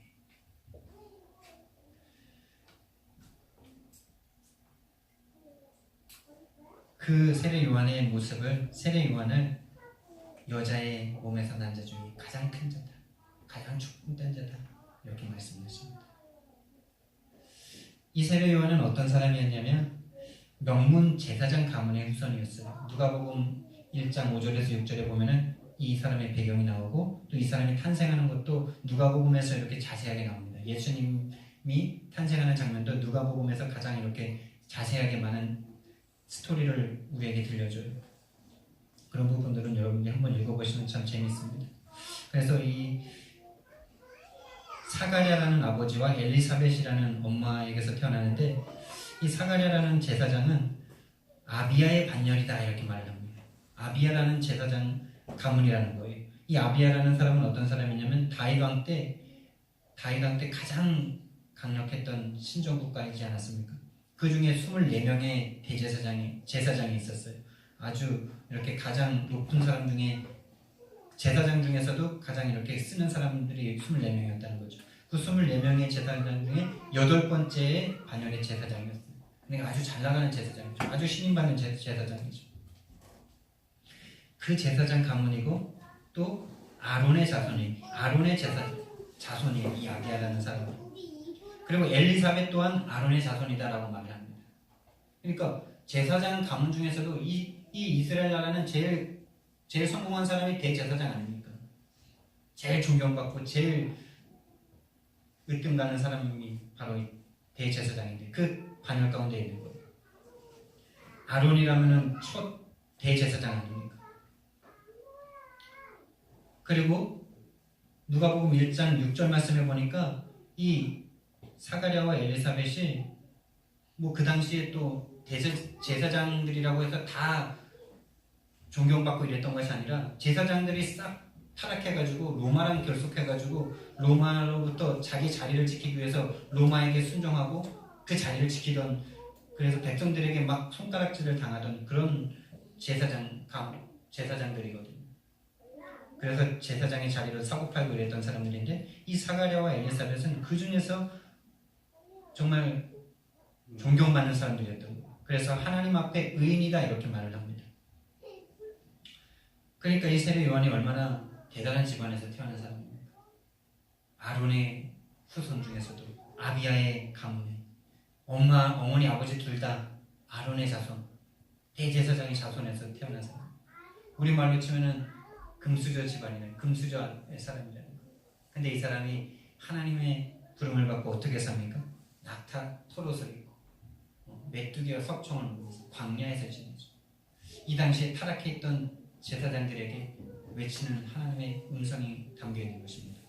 그 세례 요한의 모습을, 세례 요한을 여자의 몸에서 난 자 중에 가장 큰 자다, 가장 축복된 자다, 이렇게 말씀하십니다. 이 세례 요한은 어떤 사람이었냐면 명문 제사장 가문의 후손이었어요. 누가복음 1장 5절에서 6절에 보면은 이 사람의 배경이 나오고, 또 이 사람이 탄생하는 것도 누가복음에서 이렇게 자세하게 나옵니다. 예수님이 탄생하는 장면도 누가복음에서 가장 이렇게 자세하게 많은 스토리를 우리에게 들려줘요. 그런 부분들은 여러분이 한번 읽어보시면 참 재밌습니다. 그래서 이 사가랴라는 아버지와 엘리사벳이라는 엄마에게서 태어나는데, 이 사가랴라는 제사장은 아비야의 반열이다 이렇게 말을 합니다. 아비야라는 제사장 가문이라는 거예요. 이 아비야라는 사람은 어떤 사람이냐면 다윗 왕 때 가장 강력했던 신정국가이지 않았습니까? 그 중에 24명의 제사장이 있었어요. 아주 이렇게 가장 높은 사람 중에, 제사장 중에서도 가장 이렇게 쓰는 사람들이 24명이었다는 거죠. 그 24명의 제사장 중에 8번째의 반열의 제사장이었어요. 그러니까 아주 잘 나가는 제사장이죠. 아주 신임받는 제사장이죠. 그 제사장 가문이고 또 아론의 자손이에요. 이 아비야라는 사람은. 그리고 엘리사벳 또한 아론의 자손이다라고 말을 합니다. 그러니까 제사장 가문 중에서도 이 이스라엘 나라는 제일 성공한 사람이 대제사장 아닙니까? 제일 존경받고 제일 으뜸 가는 사람이 바로 대제사장인데 그 반열 가운데 있는 거예요. 아론이라면은 첫 대제사장 아닙니까? 그리고 누가복음 1장 6절 말씀에 보니까 이 사가랴와 엘리사벳이 뭐 그 당시에 또 제사장들이라고 해서 다 존경받고 이랬던 것이 아니라 제사장들이 싹 타락해가지고 로마랑 결속해가지고 로마로부터 자기 자리를 지키기 위해서 로마에게 순종하고 그 자리를 지키던, 그래서 백성들에게 막 손가락질을 당하던 그런 제사장들이거든요. 그래서 제사장의 자리를 사고팔고 이랬던 사람들인데 이 사가랴와 엘리사벳은 그 중에서 정말 존경받는 사람들이었던 거예요. 그래서 하나님 앞에 의인이다 이렇게 말을 합니다. 그러니까 이 세례 요한이 얼마나 대단한 집안에서 태어난 사람입니까? 아론의 후손 중에서도 아비야의 가문에 어머니 아버지 둘 다 아론의 자손, 대제사장의 자손에서 태어난 사람. 우리말로 치면은 금수저 집안이네, 금수저의 사람이라는 거. 근데 이 사람이 하나님의 부름을 받고 어떻게 삽니까? 낙타 톳옷을 입고 메뚜기와 석청을 먹으면서 광야에서 지내죠. 이 당시에 타락해 있던 제사장들에게 외치는 하나님의 음성이 담겨 있는 것입니다.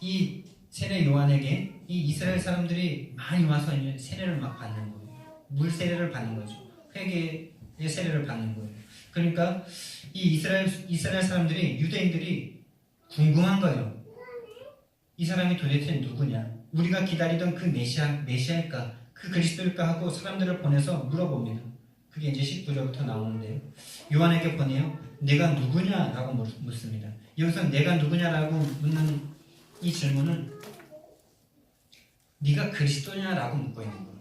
이 세례 요한에게 이 이스라엘 사람들이 많이 와서 세례를 막 받는 거예요. 물 세례를 받는 거죠. 회개의 세례를 받는 거예요. 그러니까 이 이스라엘 사람들이, 유대인들이 궁금한 거예요. 이 사람이 도대체 누구냐? 우리가 기다리던 그 메시아일까? 그 그리스도일까? 하고 사람들을 보내서 물어봅니다. 그게 이제 19절부터 나오는데요. 요한에게 보내요. 내가 누구냐라고 묻습니다. 여기서 내가 누구냐라고 묻는 이 질문은 네가 그리스도냐라고 묻고 있는 거예요.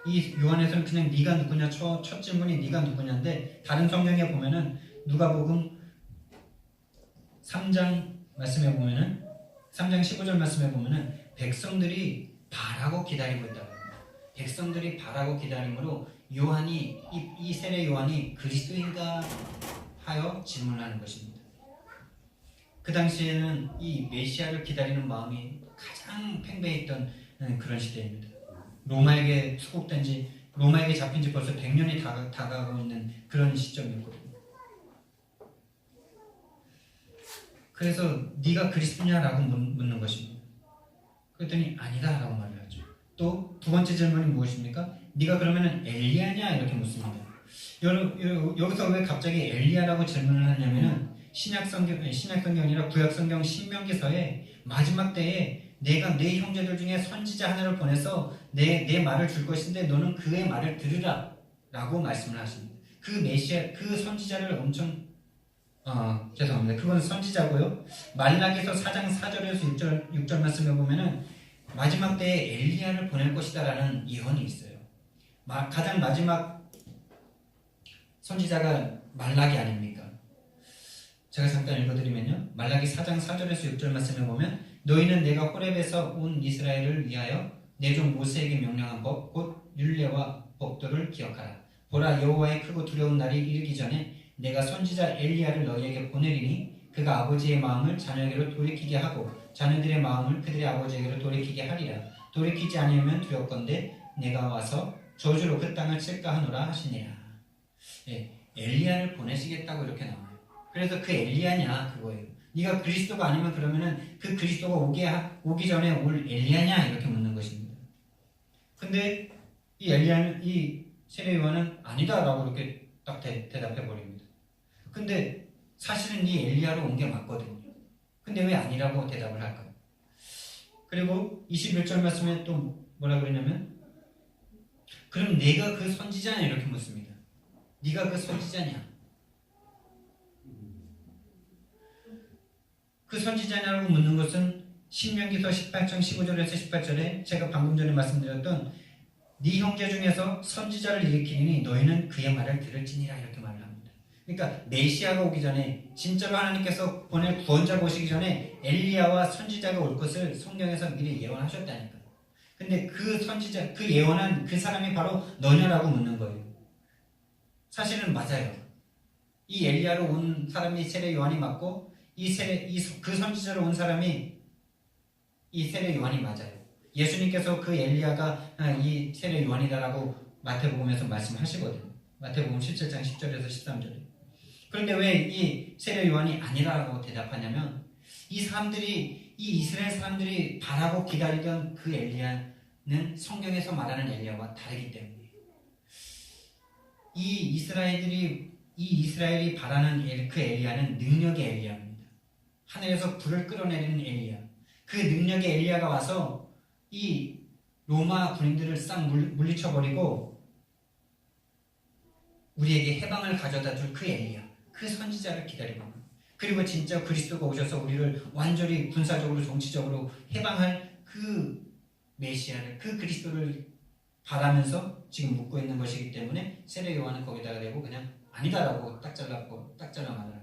이 요한에서는 그냥 네가 누구냐, 첫 질문이 네가 누구냐인데, 다른 성경에 보면은 누가복음 3장 말씀에 보면은 3장 15절 말씀에 보면은 백성들이 바라고 기다리고 있다고 합니다. 백성들이 바라고 기다림으로 요한이 이 세례 요한이 그리스도인가 하여 질문하는 것입니다. 그 당시에는 이 메시아를 기다리는 마음이 가장 팽배했던 그런 시대입니다. 로마에게 잡힌 지 벌써 100년이 다가가고 있는 그런 시점이었거든요. 그래서 네가 그리스도냐라고 묻는 것입니다. 그랬더니 아니다라고 말을 하죠. 또 두 번째 질문이 무엇입니까? 네가 그러면은 엘리야냐 이렇게 묻습니다. 여기서 왜 갑자기 엘리야라고 질문을 하냐면은 신약성경이 아니라 구약성경 신명기서에 마지막 때에 내가 네 형제들 중에 선지자 하나를 보내서 내 말을 줄 것인데 너는 그의 말을 들으라 라고 말씀을 하십니다. 그 메시아, 그 선지자를 죄송합니다. 그건 선지자고요. 말라기서 4장 4절에서 6절 말씀에 보면은 마지막 때에 엘리야를 보낼 것이다 라는 예언이 있어요. 가장 마지막 선지자가 말라기 아닙니까? 제가 잠깐 읽어드리면요. 말라기 4장 4절에서 6절 말씀에 보면 너희는 내가 호렙에서 온 이스라엘을 위하여 내 종 모세에게 명령한 법 곧 율례와 법도를 기억하라. 보라, 여호와의 크고 두려운 날이 이르기 전에 내가 선지자 엘리야를 너희에게 보내리니 그가 아버지의 마음을 자녀에게로 돌이키게 하고 자녀들의 마음을 그들의 아버지에게로 돌이키게 하리라. 돌이키지 아니하면 두렵건대 내가 와서 저주로 그 땅을 칠까 하노라 하시니라. 예, 엘리야를 보내시겠다고 이렇게 나와요. 그래서 그 엘리야냐 그거예요. 네가 그리스도가 아니면 그러면은 그 그리스도가 오기 전에 올 엘리야냐 이렇게 묻는 것입니다. 근데 이 엘리야는 이 세례 요한은 아니다라고 이렇게 딱 대답해 버립니다. 근데 사실은 이 엘리야로 온 게 맞거든요. 근데 왜 아니라고 대답을 할까요? 그리고 21절 말씀에 또 뭐라 그러냐면 그럼 내가 그 선지자냐 이렇게 묻습니다. 네가 그 선지자냐? 그 선지자냐고 묻는 것은 신명기서 18장 15절에서 18절에 제가 방금 전에 말씀드렸던 네 형제 중에서 선지자를 일으키니 너희는 그의 말을 들을지니라 이렇게 말을 합니다. 그러니까 메시아가 오기 전에 진짜로 하나님께서 보낼 구원자가 오시기 전에 엘리야와 선지자가 올 것을 성경에서 미리 예언하셨다니까요. 근데 그 선지자, 그 예언한 그 사람이 바로 너냐라고 묻는 거예요. 사실은 맞아요. 이 엘리야로 온 사람이 세례 요한이 맞고 그 선지자로 온 사람이 이 세례 요한이 맞아요. 예수님께서 그 엘리야가 이 세례 요한이다라고 마태복음에서 말씀하시거든요. 마태복음 17장 10절에서 13절에. 그런데 왜 이 세례 요한이 아니라고 대답하냐면 이 이스라엘 사람들이 바라고 기다리던 그 엘리야는 성경에서 말하는 엘리야와 다르기 때문이에요. 이 이스라엘이 바라는 그 엘리야는 능력의 엘리야입니다. 하늘에서 불을 끌어내리는 엘리야. 그 능력의 엘리야가 와서 이 로마 군인들을 싹 물리쳐버리고 우리에게 해방을 가져다 줄 그 엘리야, 그 선지자를 기다리고 있는 거예요. 그리고 진짜 그리스도가 오셔서 우리를 완전히 군사적으로 정치적으로 해방할 그 메시아를, 그 그리스도를 바라면서 지금 묻고 있는 것이기 때문에 세례 요한은 거기다가 대고 그냥 아니다라고 딱 잘라 말을 하는 거예요.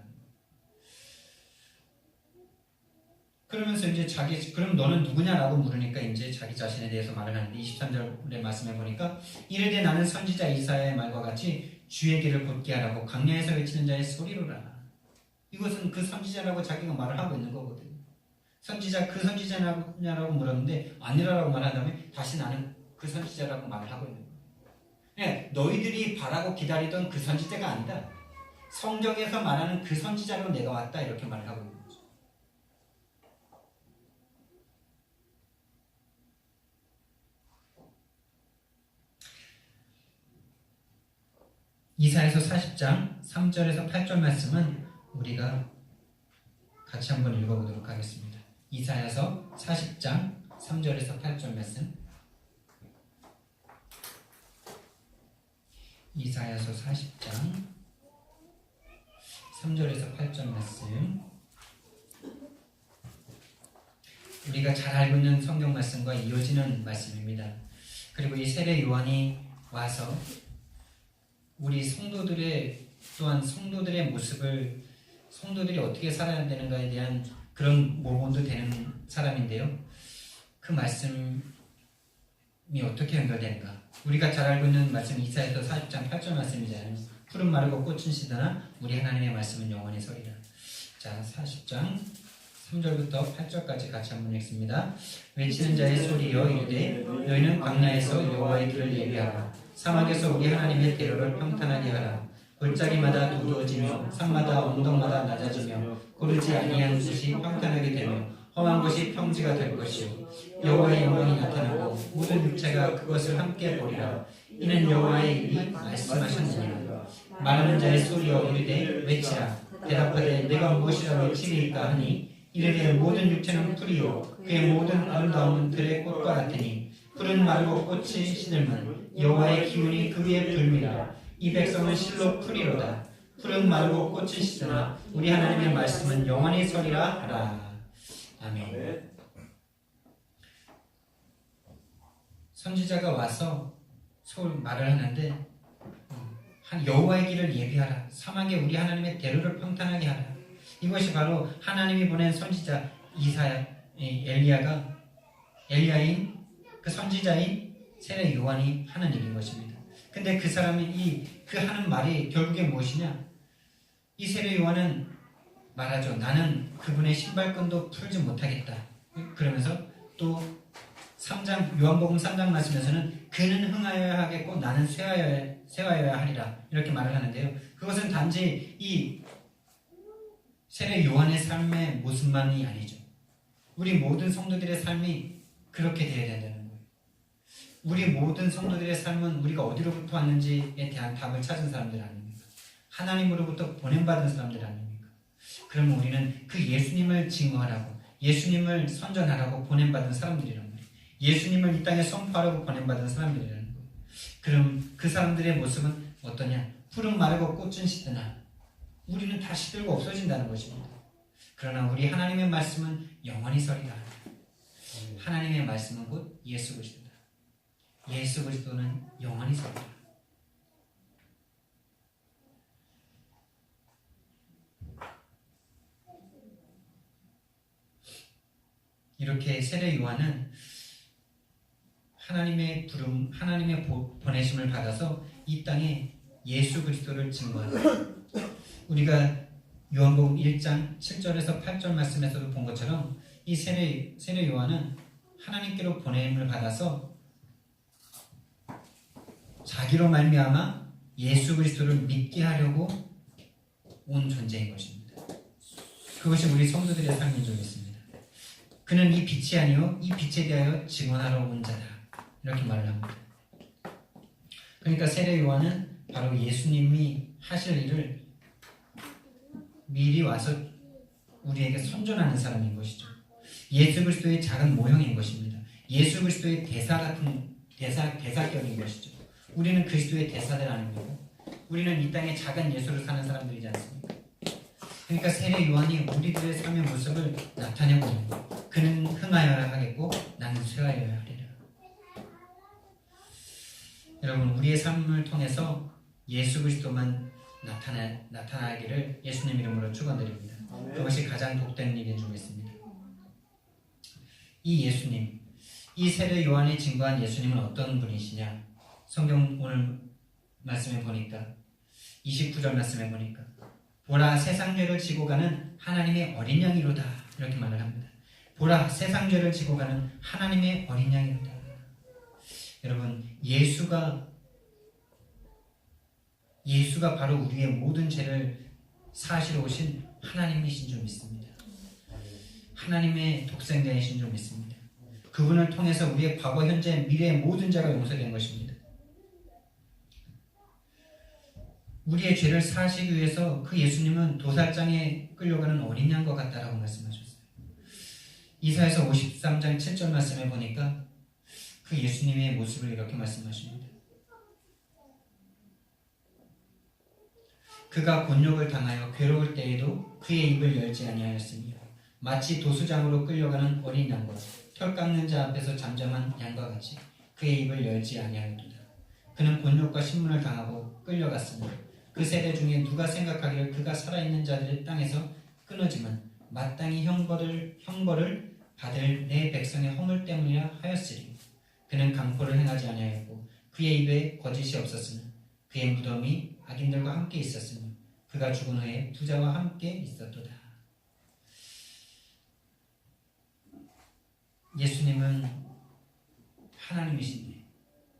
그러면서 이제 그럼 너는 누구냐라고 물으니까 이제 자기 자신에 대해서 말을 하는데 23절의 말씀에 보니까 이르되 나는 선지자 이사야의 말과 같이 주의 길을 곧게 하라고 광야에서 외치는 자의 소리로라. 이것은 그 선지자라고 자기가 말을 하고 있는 거거든요. 그 선지자냐라고 물었는데 아니라고 말한 다음에 다시 나는 그 선지자라고 말을 하고 있는 거예요. 네, 너희들이 바라고 기다리던 그 선지자가 아니다. 성경에서 말하는 그 선지자로 내가 왔다 이렇게 말을 하고 있는 거예요. 이사야서 40장 3절에서 8절 말씀은 우리가 같이 한번 읽어보도록 하겠습니다. 이사야서 40장 3절에서 8절 말씀. 이사야서 40장 3절에서 8절 말씀. 우리가 잘 알고 있는 성경 말씀과 이어지는 말씀입니다. 그리고 이 세례 요한이 와서 우리 성도들의 모습을 성도들이 어떻게 살아야 되는가에 대한 그런 모범도 되는 사람인데요. 그 말씀이 어떻게 연결되는가? 우리가 잘 알고 있는 말씀 이사야서 40장 8절 말씀이잖아요. 푸른 마르고 꽃은 시드나 우리 하나님의 말씀은 영원히 서리라. 자, 40장 3절부터 8절까지 같이 한번 읽습니다. 외치는 자의 소리여 이르되 너희는 광야에서 여호와의 길을 예비하라. 사막에서 우리 하나님의 대로를 평탄하게 하라. 골짜기마다 두두어지며 산마다 언덕마다 낮아지며 고르지 아니한 곳이 평탄하게 되며 험한 곳이 평지가 될 것이요 여호와의 영광이 나타나고 모든 육체가 그것을 함께 보리라. 이는 여호와의 입이 말씀하셨느니라. 말하는 자의 소리여 이르되 외치라. 대답하되 내가 무엇이라 외치리까 하니 이르되 모든 육체는 풀이요 그의 모든 아름다움은 들의 꽃과 같으니 푸른 마르고 꽃이 시들면 여호와의 기운이 그 위에 불미라. 이 백성은 실로 풀이로다. 푸른 마르고 꽃이 시드나 우리 하나님의 말씀은 영원히 서리라 하라. 아멘. 선지자가 와서 말을 하는데 여호와의 길을 예비하라. 사막에 우리 하나님의 대로를 평탄하게 하라. 이것이 바로 하나님이 보낸 선지자 엘리야인 그 선지자인 세례 요한이 하는 일인 것입니다. 근데 그 사람이 그 하는 말이 결국에 무엇이냐? 이 세례 요한은 말하죠. 나는 그분의 신발끈도 풀지 못하겠다. 그러면서 또 요한복음 3장 말씀에서는 그는 흥하여야 하겠고 나는 쇠하여야 하리라 이렇게 말을 하는데요. 그것은 단지 이 세례 요한의 삶의 모습만이 아니죠. 우리 모든 성도들의 삶이 그렇게 되어야 된다는 거예요. 우리 모든 성도들의 삶은 우리가 어디로부터 왔는지에 대한 답을 찾은 사람들 아닙니까? 하나님으로부터 보냄받은 사람들 아닙니까? 그러면 우리는 그 예수님을 증거하라고, 예수님을 선전하라고 보냄받은 사람들이란 말이에요. 예수님을 이 땅에 선포하라고 보냄받은 사람들이라는 거예요. 그럼 그 사람들의 모습은 어떠냐? 푸른 마르고 꽃은 시드나 우리는 다 시들고 없어진다는 것입니다. 그러나 우리 하나님의 말씀은 영원히 서리라. 하나님의 말씀은 곧 예수 그리스도다. 예수 그리스도는 영원히 서리라. 이렇게 세례 요한은 하나님의 부름, 하나님의 보내심을 받아서 이 땅에 예수 그리스도를 증거한다. 우리가 요한복음 1장 7절에서 8절 말씀에서도 본 것처럼 이 세례 요한은 하나님께로 보냄을 받아서 자기로 말미암아 예수 그리스도를 믿게 하려고 온 존재인 것입니다. 그것이 우리 성도들의 삶인 줄 믿습니다. 그는 이 빛이 아니요 이 빛에 대하여 증언하러 온 자다 이렇게 말을 합니다. 그러니까 세례 요한은 바로 예수님이 하실 일을 미리 와서 우리에게 선전하는 사람인 것이죠. 예수 그리스도의 작은 모형인 것입니다. 예수 그리스도의 대사격인 것이죠. 우리는 그리스도의 대사들 아닙니까? 우리는 이 땅에 작은 예수를 사는 사람들이지 않습니까? 그러니까 세례 요한이 우리들의 삶의 모습을 나타내고 있는 거예요. 그는 흥하여야 하겠고 나는 쇠하여야 하리라. 여러분, 우리의 삶을 통해서 예수 그리스도만 나타나기를 예수님 이름으로 축원드립니다. 그것이 가장 복된 일인 줄 믿습니다. 이 예수님, 이 세례 요한이 증거한 예수님은 어떤 분이시냐? 성경 오늘 말씀에 보니까 29절 말씀에 보니까 보라 세상 죄를 지고 가는 하나님의 어린 양이로다 이렇게 말을 합니다. 보라 세상 죄를 지고 가는 하나님의 어린 양이로다. 여러분, 예수가 바로 우리의 모든 죄를 사하시러 오신 하나님이신 줄 믿습니다. 하나님의 독생자이신 줄 믿습니다. 그분을 통해서 우리의 과거, 현재, 미래의 모든 죄가 용서된 것입니다. 우리의 죄를 사하시기 위해서 그 예수님은 도살장에 끌려가는 어린 양과 같다라고 말씀하셨어요. 이사야서 53장 7절 말씀에 보니까 그 예수님의 모습을 이렇게 말씀하십니다. 그가 곤욕을 당하여 괴로울 때에도 그의 입을 열지 아니하였으며 마치 도수장으로 끌려가는 어린 양과 털 깎는 자 앞에서 잠잠한 양과 같이 그의 입을 열지 아니하였도다. 그는 곤욕과 신문을 당하고 끌려갔으며 그 세대 중에 누가 생각하기를 그가 살아있는 자들의 땅에서 끊어지만 마땅히 형벌을 받을 내 백성의 허물 때문이라 하였으리. 그는 강포를 행하지 아니하였고 그의 입에 거짓이 없었으며 그의 무덤이 악인들과 함께 있었으며 그가 죽은 후에 부자와 함께 있었도다. 예수님은 하나님이신데,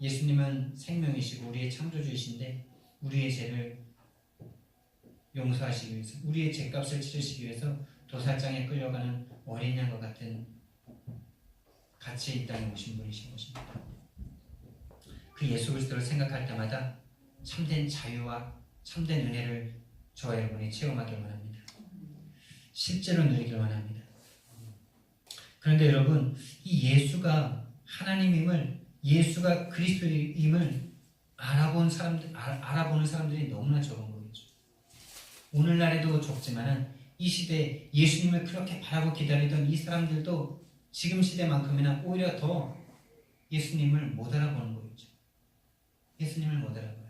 예수님은 생명이시고 우리의 창조주이신데 우리의 죄를 용서하시기 위해서, 우리의 죄값을 치르시기 위해서 도살장에 끌려가는 어린 양과 같은 같이 이 땅에 오신 분이신 것입니다. 그 예수 그리스도를 생각할 때마다 참된 자유와 참된 은혜를 저와 여러분이 체험하길 원합니다. 실제로 누리길 원합니다. 그런데 여러분, 이 예수가 하나님임을, 예수가 그리스도임을 알아보는 사람들이 너무나 적은 거겠죠. 오늘날에도 적지만은 이 시대에 예수님을 그렇게 바라고 기다리던 이 사람들도 지금 시대만큼이나 오히려 더 예수님을 못 알아보는 거겠죠. 예수님을 못 알아봐요.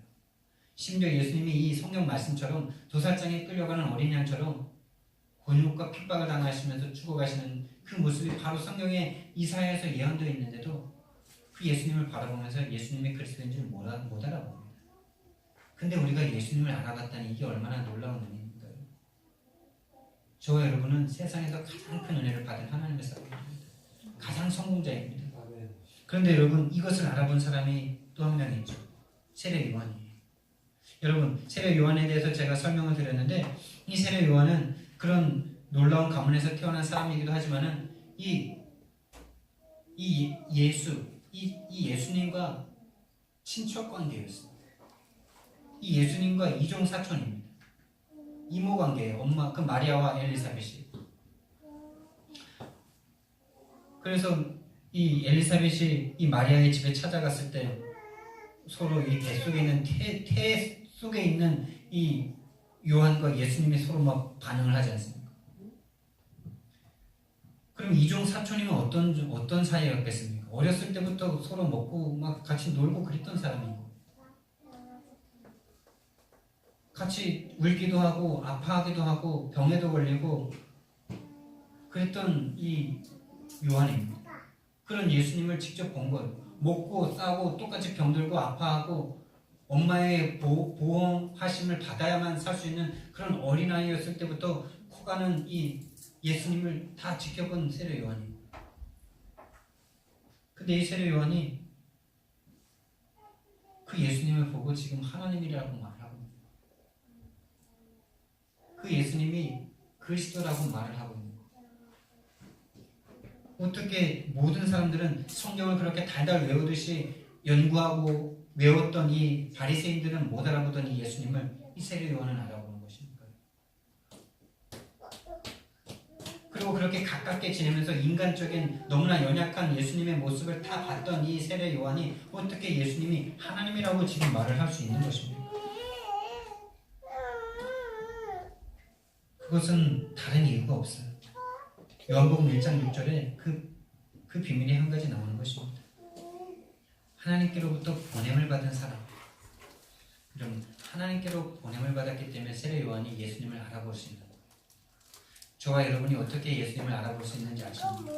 심지어 예수님이 이 성경 말씀처럼 도살장에 끌려가는 어린 양처럼 곤욕과 핍박을 당하시면서 죽어가시는 그 모습이 바로 성경에 이사야에서 예언되어 있는데도 그 예수님을 바라보면서 예수님이 그리스도인 줄 못 알아봅니다. 근데 우리가 예수님을 알아봤다니 이게 얼마나 놀라운 은혜입니까요? 저와 여러분은 세상에서 가장 큰 은혜를 받은 하나님의 사람입니다. 가장 성공자입니다. 그런데 여러분, 이것을 알아본 사람이 또 한 명 있죠. 세례 요한이에요. 여러분, 세례 요한에 대해서 제가 설명을 드렸는데, 이 세례 요한은 그런 놀라운 가문에서 태어난 사람이기도 하지만은 이 예수님과 친척 관계였어요. 이 예수님과 이종 사촌입니다. 이모 관계예요. 엄마, 그 마리아와 엘리사벳이. 그래서 이 엘리사벳이 이 마리아의 집에 찾아갔을 때 서로 이 뱃속에 있는 태 속에 있는 이 요한과 예수님이 서로 막 반응을 하지 않습니까? 그럼 이종 사촌이면 어떤 사이였겠습니까? 어렸을 때부터 서로 먹고 막 같이 놀고 그랬던 사람이고, 같이 울기도 하고 아파하기도 하고 병에도 걸리고 그랬던 이 요한입니다. 그런 예수님을 직접 본 거예요. 먹고 싸고 똑같이 병들고 아파하고 엄마의 보호하심을 받아야만 살 수 있는 그런 어린아이였을 때부터 커가는 이 예수님을 다 지켜본 세례 요한이에요. 근데 이 세례 요한이 그 예수님을 보고 지금 하나님이라고 말하고, 그 예수님이 그리스도라고 말을 하고 있는 거예요. 어떻게 모든 사람들은 성경을 그렇게 달달 외우듯이 연구하고 외웠던 이 바리새인들은 못 알아보던 이 예수님을 이 세례 요한은 알아보는 것입니까? 그리고 그렇게 가깝게 지내면서 인간적인 너무나 연약한 예수님의 모습을 다 봤던 이 세례 요한이 어떻게 예수님이 하나님이라고 지금 말을 할 수 있는 것입니까? 그것은 다른 이유가 없어요. 요한복음 1장 6절에 그 비밀이 한 가지 나오는 것입니다. 하나님께로부터 보냄을 받은 사람. 그럼 하나님께로 보냄을 받았기 때문에 세례 요한이 예수님을 알아볼 수 있는 거예요. 저와 여러분이 어떻게 예수님을 알아볼 수 있는지 아십니까?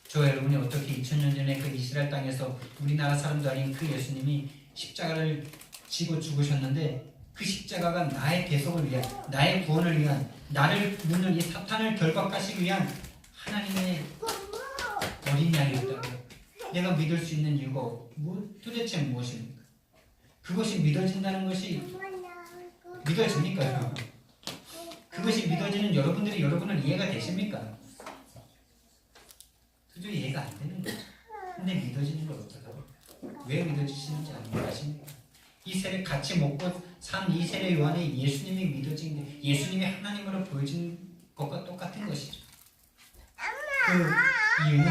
저와 여러분이 어떻게 2000년 전에 그 이스라엘 땅에서 우리나라 사람도 아닌 그 예수님이 십자가를 지고 죽으셨는데, 그 십자가가 나의 대속을 위한, 나의 구원을 위한, 나를 묻는 이 사탄을 결박하시기 위한 하나님의 어린 양이었다고요. 내가 믿을 수 있는 이유가 도대체 무엇입니까? 그것이 믿어진다는 것이 믿어집니까? 그것이 믿어지는 여러분을 이해가 되십니까? 도저히 이해가 안 되는 거죠. 근데 믿어지는 걸 어떡하고, 왜 믿어지시는지 아십니까? 이 세례 같이 먹고 산 이 세례 요한이 예수님이 믿어진 게, 예수님이 하나님으로 보여진 것과 똑같은 것이죠. 그 이유는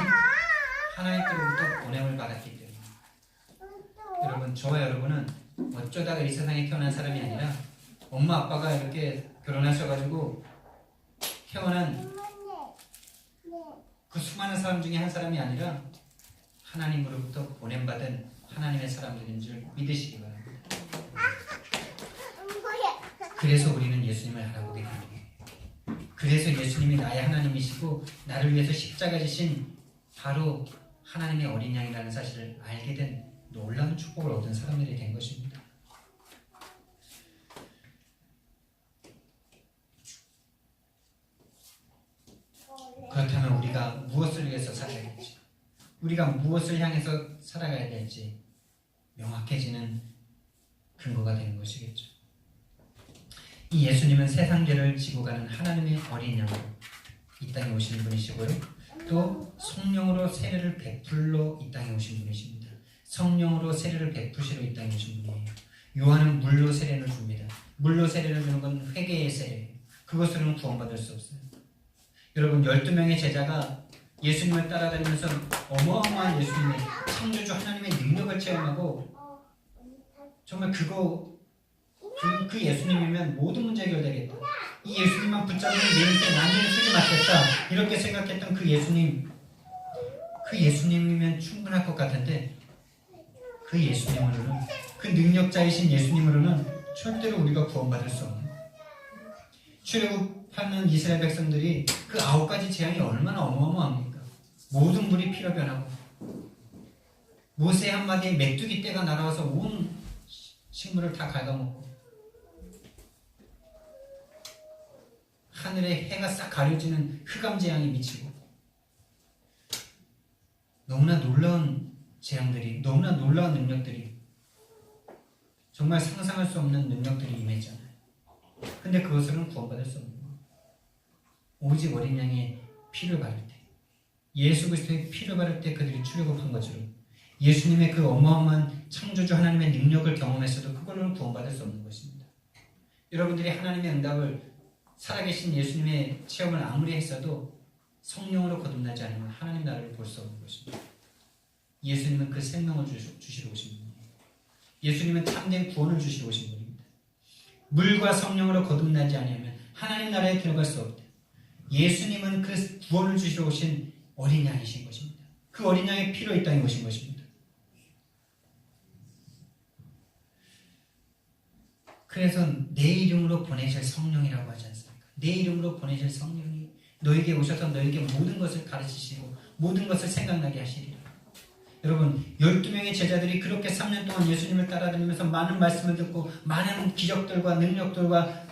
하나님께로부터 보냄을 받았기 때문에. 여러분, 저와 여러분은 어쩌다가 이 세상에 태어난 사람이 아니라 엄마 아빠가 이렇게 결혼하셔가지고 태어난 그 수많은 사람 중에 한 사람이 아니라 하나님으로부터 보냄받은 하나님의 사람들인 줄 믿으시기 바랍니다. 그래서 우리는 예수님을 알아보게 됩니다. 그래서 예수님이 나의 하나님이시고 나를 위해서 십자가 지신 바로 하나님의 어린 양이라는 사실을 알게 된 놀라운 축복을 얻은 사람들이 된 것입니다. 그렇다면 우리가 무엇을 위해서 살아야 될지, 우리가 무엇을 향해서 살아가야 될지 명확해지는 근거가 되는 것이겠죠. 이 예수님은 세상 죄를 지고 가는 하나님의 어린 양으로 이 땅에 오신 분이시고요. 또 성령으로 세례를 베풀러 이 땅에 오신 분이십니다. 성령으로 세례를 베푸시러 이 땅에 오신 분이에요. 요한은 물로 세례를 줍니다. 물로 세례를 주는 건 회개의 세례예요. 그것으로는 구원받을 수 없어요. 여러분, 12명의 제자가 예수님을 따라다니면서 어마어마한 예수님의 창조주 하나님의 능력을 체험하고, 정말 그 예수님이면 모든 문제 해결되겠다, 이 예수님만 붙잡으면 내 인생 완전히 쓰지 맞겠다, 이렇게 생각했던 그 예수님이면 충분할 것 같은데, 그 예수님으로는, 그 능력자이신 예수님으로는 절대로 우리가 구원받을 수 없는, 출애굽하는 이스라엘 백성들이 그 9가지 재앙이 얼마나 어마어마합니까? 모든 물이 피로 변하고, 모세 한마디에 메뚜기 떼가 날아와서 온 식물을 다 갉아먹고, 하늘에 해가 싹 가려지는 흑암 재앙이 미치고, 너무나 놀라운 재앙들이, 너무나 놀라운 능력들이, 정말 상상할 수 없는 능력들이 임했잖아요. 근데 그것으로는 구원받을 수 없는 거예요. 오직 어린 양의 피를 바를 때, 예수 그리스도의 피를 바를 때 그들이 출애굽한 것처럼 예수님의 그 어마어마한 창조주 하나님의 능력을 경험했어도 그걸로는 구원받을 수 없는 것입니다. 여러분들이 하나님의 응답을, 살아계신 예수님의 체험을 아무리 했어도 성령으로 거듭나지 않으면 하나님 나라를 볼 수 없는 것입니다. 예수님은 그 생명을 주시러 오신 분이에요. 예수님은 참된 구원을 주시러 오신 분입니다. 물과 성령으로 거듭나지 않으면 하나님 나라에 들어갈 수 없다. 예수님은 그 구원을 주시러 오신 어린 양이신 것입니다. 그 어린 양의 피로 이 땅에 오신 것입니다. 그래서 내 이름으로 보내실 성령이라고 하지 않습니까? 내 이름으로 보내실 성령이 너에게 오셔서 너에게 모든 것을 가르치시고 모든 것을 생각나게 하시리라. 여러분, 12명의 제자들이 그렇게 3년 동안 예수님을 따라다니면서 많은 말씀을 듣고 많은 기적들과 능력들과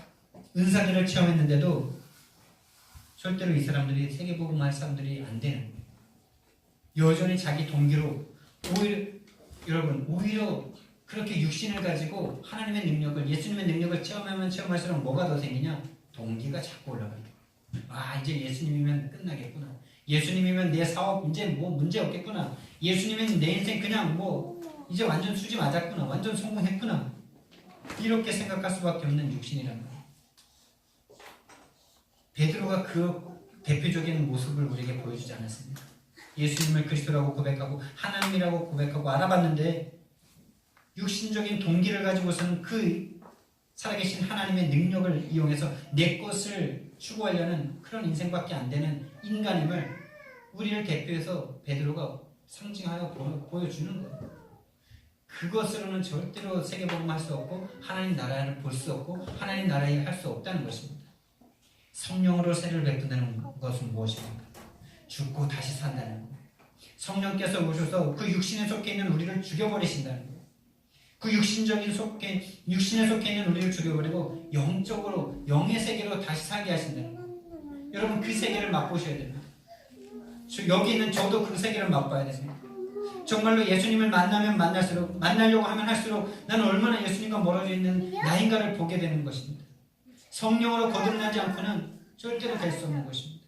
은사들을 체험했는데도 절대로 이 사람들이 세계복음할 사람들이 안 되는 거예요. 여전히 자기 동기로, 오히려 그렇게 육신을 가지고 하나님의 능력을, 예수님의 능력을 체험하면 체험할수록 뭐가 더 생기냐? 동기가 자꾸 올라가요. 아, 이제 예수님이면 끝나겠구나. 예수님이면 내 사업 이제 뭐 문제 없겠구나. 예수님이면 내 인생 그냥 뭐 이제 완전 수지 맞았구나. 완전 성공했구나. 이렇게 생각할 수밖에 없는 육신이란 말이에요. 베드로가 그 대표적인 모습을 우리에게 보여주지 않았습니까? 예수님을 그리스도라고 고백하고 하나님이라고 고백하고 알아봤는데 육신적인 동기를 가지고서는 그 살아계신 하나님의 능력을 이용해서 내 것을 추구하려는 그런 인생밖에 안 되는 인간임을 우리를 대표해서 베드로가 상징하여 보여주는 거예요. 그것으로는 절대로 세계복음할 수 없고 하나님 나라를 볼 수 없고 하나님 나라에 할 수 없다는 것입니다. 성령으로 세례를 베푼다는 것은 무엇입니까? 죽고 다시 산다는 거예요. 성령께서 오셔서 그 육신에 속해 있는 우리를 죽여버리신다는 거예요. 그 육신에 속해 있는 우리를 죽여버리고 영적으로, 영의 세계로 다시 살게 하신다는 거예요. 여러분, 그 세계를 맛보셔야 됩니다. 여기 있는 저도 그 세계를 맛봐야 됩니다. 정말로 예수님을 만나면 만날수록, 만나려고 하면 할수록 나는 얼마나 예수님과 멀어져 있는 나인가를 보게 되는 것입니다. 성령으로 거듭나지 않고는 절대로 될 수 없는 것입니다.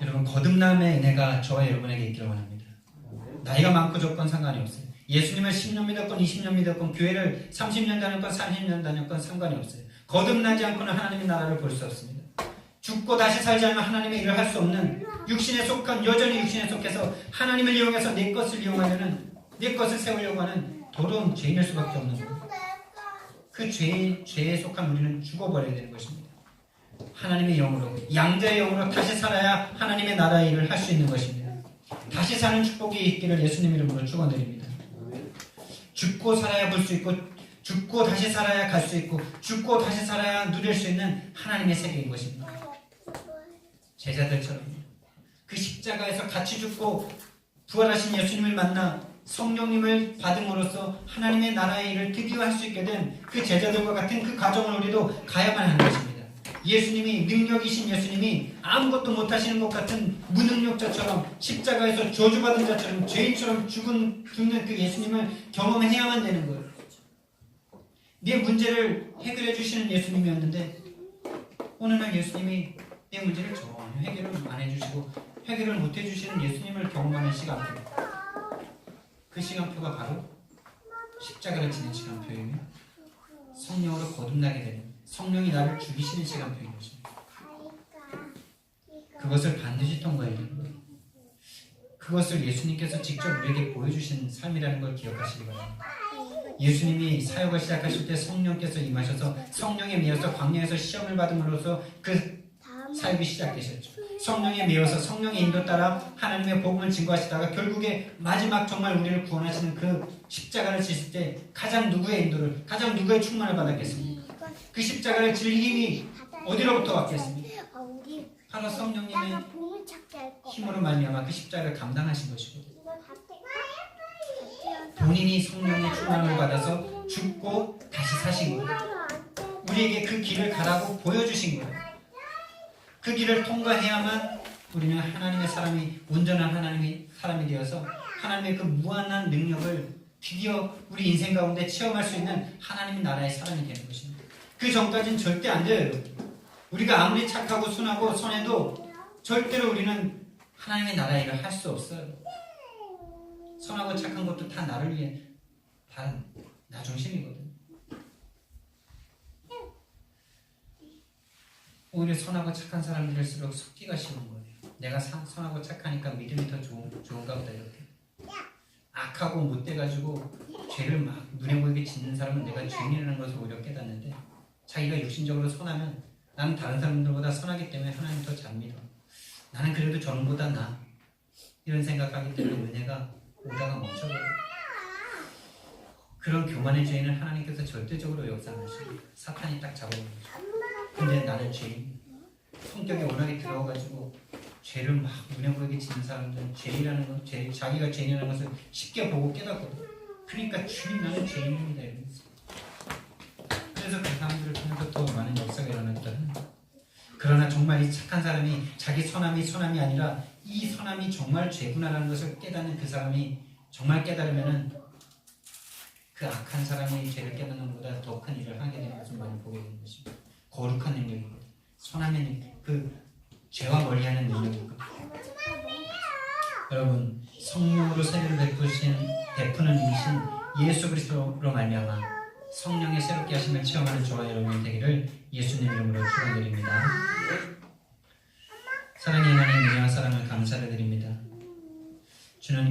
여러분, 거듭남의 은혜가 저와 여러분에게 있기를 원합니다. 나이가 많고 적건 상관이 없어요. 예수님을 10년 믿었건 20년 믿었건 교회를 30년 다녔건 30년 다녔건 상관이 없어요. 거듭나지 않고는 하나님의 나라를 볼 수 없습니다. 죽고 다시 살지 않으면 하나님의 일을 할 수 없는, 여전히 육신에 속해서 하나님을 이용해서 내 것을 이용하려는, 내 것을 세우려고 하는 더러운 죄인일 수밖에 없는 거예요. 그 죄에 속한 우리는 죽어버려야 되는 것입니다. 하나님의 영으로, 양자의 영으로 다시 살아야 하나님의 나라의 일을 할 수 있는 것입니다. 다시 사는 축복이 있기를 예수님 이름으로 축원드립니다. 죽고 살아야 볼 수 있고, 죽고 다시 살아야 갈 수 있고, 죽고 다시 살아야 누릴 수 있는 하나님의 세계인 것입니다. 제자들처럼 그 십자가에서 같이 죽고 부활하신 예수님을 만나 성령님을 받음으로써 하나님의 나라의 일을 드디어 할 수 있게 된 그 제자들과 같은 그 과정을 우리도 가야만 하는 것입니다. 예수님이, 능력이신 예수님이 아무것도 못하시는 것 같은 무능력자처럼 십자가에서 저주받은 자처럼 죄인처럼 죽는 그 예수님을 경험해야만 되는 거예요. 내 문제를 해결해 주시는 예수님이었는데 어느 날 예수님이 내 문제를 전혀 해결을 안 해주시고 해결을 못 해주시는 예수님을 경험하는 시간표, 그 시간표가 바로 십자가를 지는 시간표이며 성령으로 거듭나게 되는, 성령이 나를 죽이시는 시간표인 것입니다. 그것을 반드시 통과해야 되는 거예요. 그것을 예수님께서 직접 우리에게 보여주신 삶이라는 걸 기억하시기 바랍니다. 예수님이 사역을 시작하실 때 성령께서 임하셔서 성령에 매여서 광야에서 시험을 받음으로써 그 사역이 시작되셨죠. 성령에 매여서 성령의 인도 따라 하나님의 복음을 증거하시다가 결국에 마지막 정말 우리를 구원하시는 그 십자가를 지실 때 가장 누구의 인도를, 가장 누구의 충만을 받았겠습니까? 그 십자가를 질 힘이 어디로부터 왔겠습니까? 바로 성령님의 힘으로 말미암아 그 십자가를 감당하신 것이거든요. 본인이 성령의 충만을 받아서 죽고 다시 사신 거예요. 우리에게 그 길을 가라고 보여주신 거예요. 그 길을 통과해야만 우리는 하나님의 사람이, 온전한 하나님의 사람이 되어서 하나님의 그 무한한 능력을 드디어 우리 인생 가운데 체험할 수 있는 하나님의 나라의 사람이 되는 것입니다. 그 전까지는 절대 안 돼요, 여러분. 우리가 아무리 착하고 순하고 선해도 절대로 우리는 하나님의 나라의 일을 할 수 없어요. 선하고 착한 것도 다 나를 위해, 다 나 중심이거든. 오히려 선하고 착한 사람들일수록 속기가 쉬운 거예요. 내가 선하고 착하니까 믿음이 더 좋은가 보다 이렇게. 악하고 못돼가지고 죄를 막 눈에 보이게 짓는 사람은 내가 죄인이라는 것을 오히려 깨닫는데, 자기가 육신적으로 선하면 나는 다른 사람들보다 선하기 때문에 하나님 더 잘 믿어. 나는 그래도 저놈보다 나. 이런 생각하기 때문에 은혜가 오다가 멈춰버려요. 그런 교만의 죄인은 하나님께서 절대적으로 역사하시고 사탄이 딱 잡아버리죠. 근데 나는 죄인. 성격이 워낙에 들어가지고 죄를 막 눈에 보이게 짓는 사람들은 죄라는 것, 자기가 죄인이라는 것을 쉽게 보고 깨닫거든. 그러니까 주님 나는 죄인입니다 이러면서. 그래서 그 사람들을 통해서 더 많은 역사가 일어났다. 그러나 정말 이 착한 사람이 자기 선함이 아니라 이 선함이 정말 죄구나라는 것을 깨닫는 그 사람이 정말 깨달으면은 그 악한 사람이 죄를 깨닫는 것보다 더 큰 일을 하게 되는 것을 많이 보게 되는 것입니다. 거룩한 능력이거든. 선함의 능력, 그 죄와 멀리하는 능력이거든. 여러분, 성령으로 세례를 베푸는 이신 예수 그리스도로 말미암아 성령의 새롭게 하심을 체험하는 저와 여러분이 되기를 예수님 이름으로 축원드립니다. 사랑의 하나님, 은혜와 사랑을 감사를 드립니다. 주님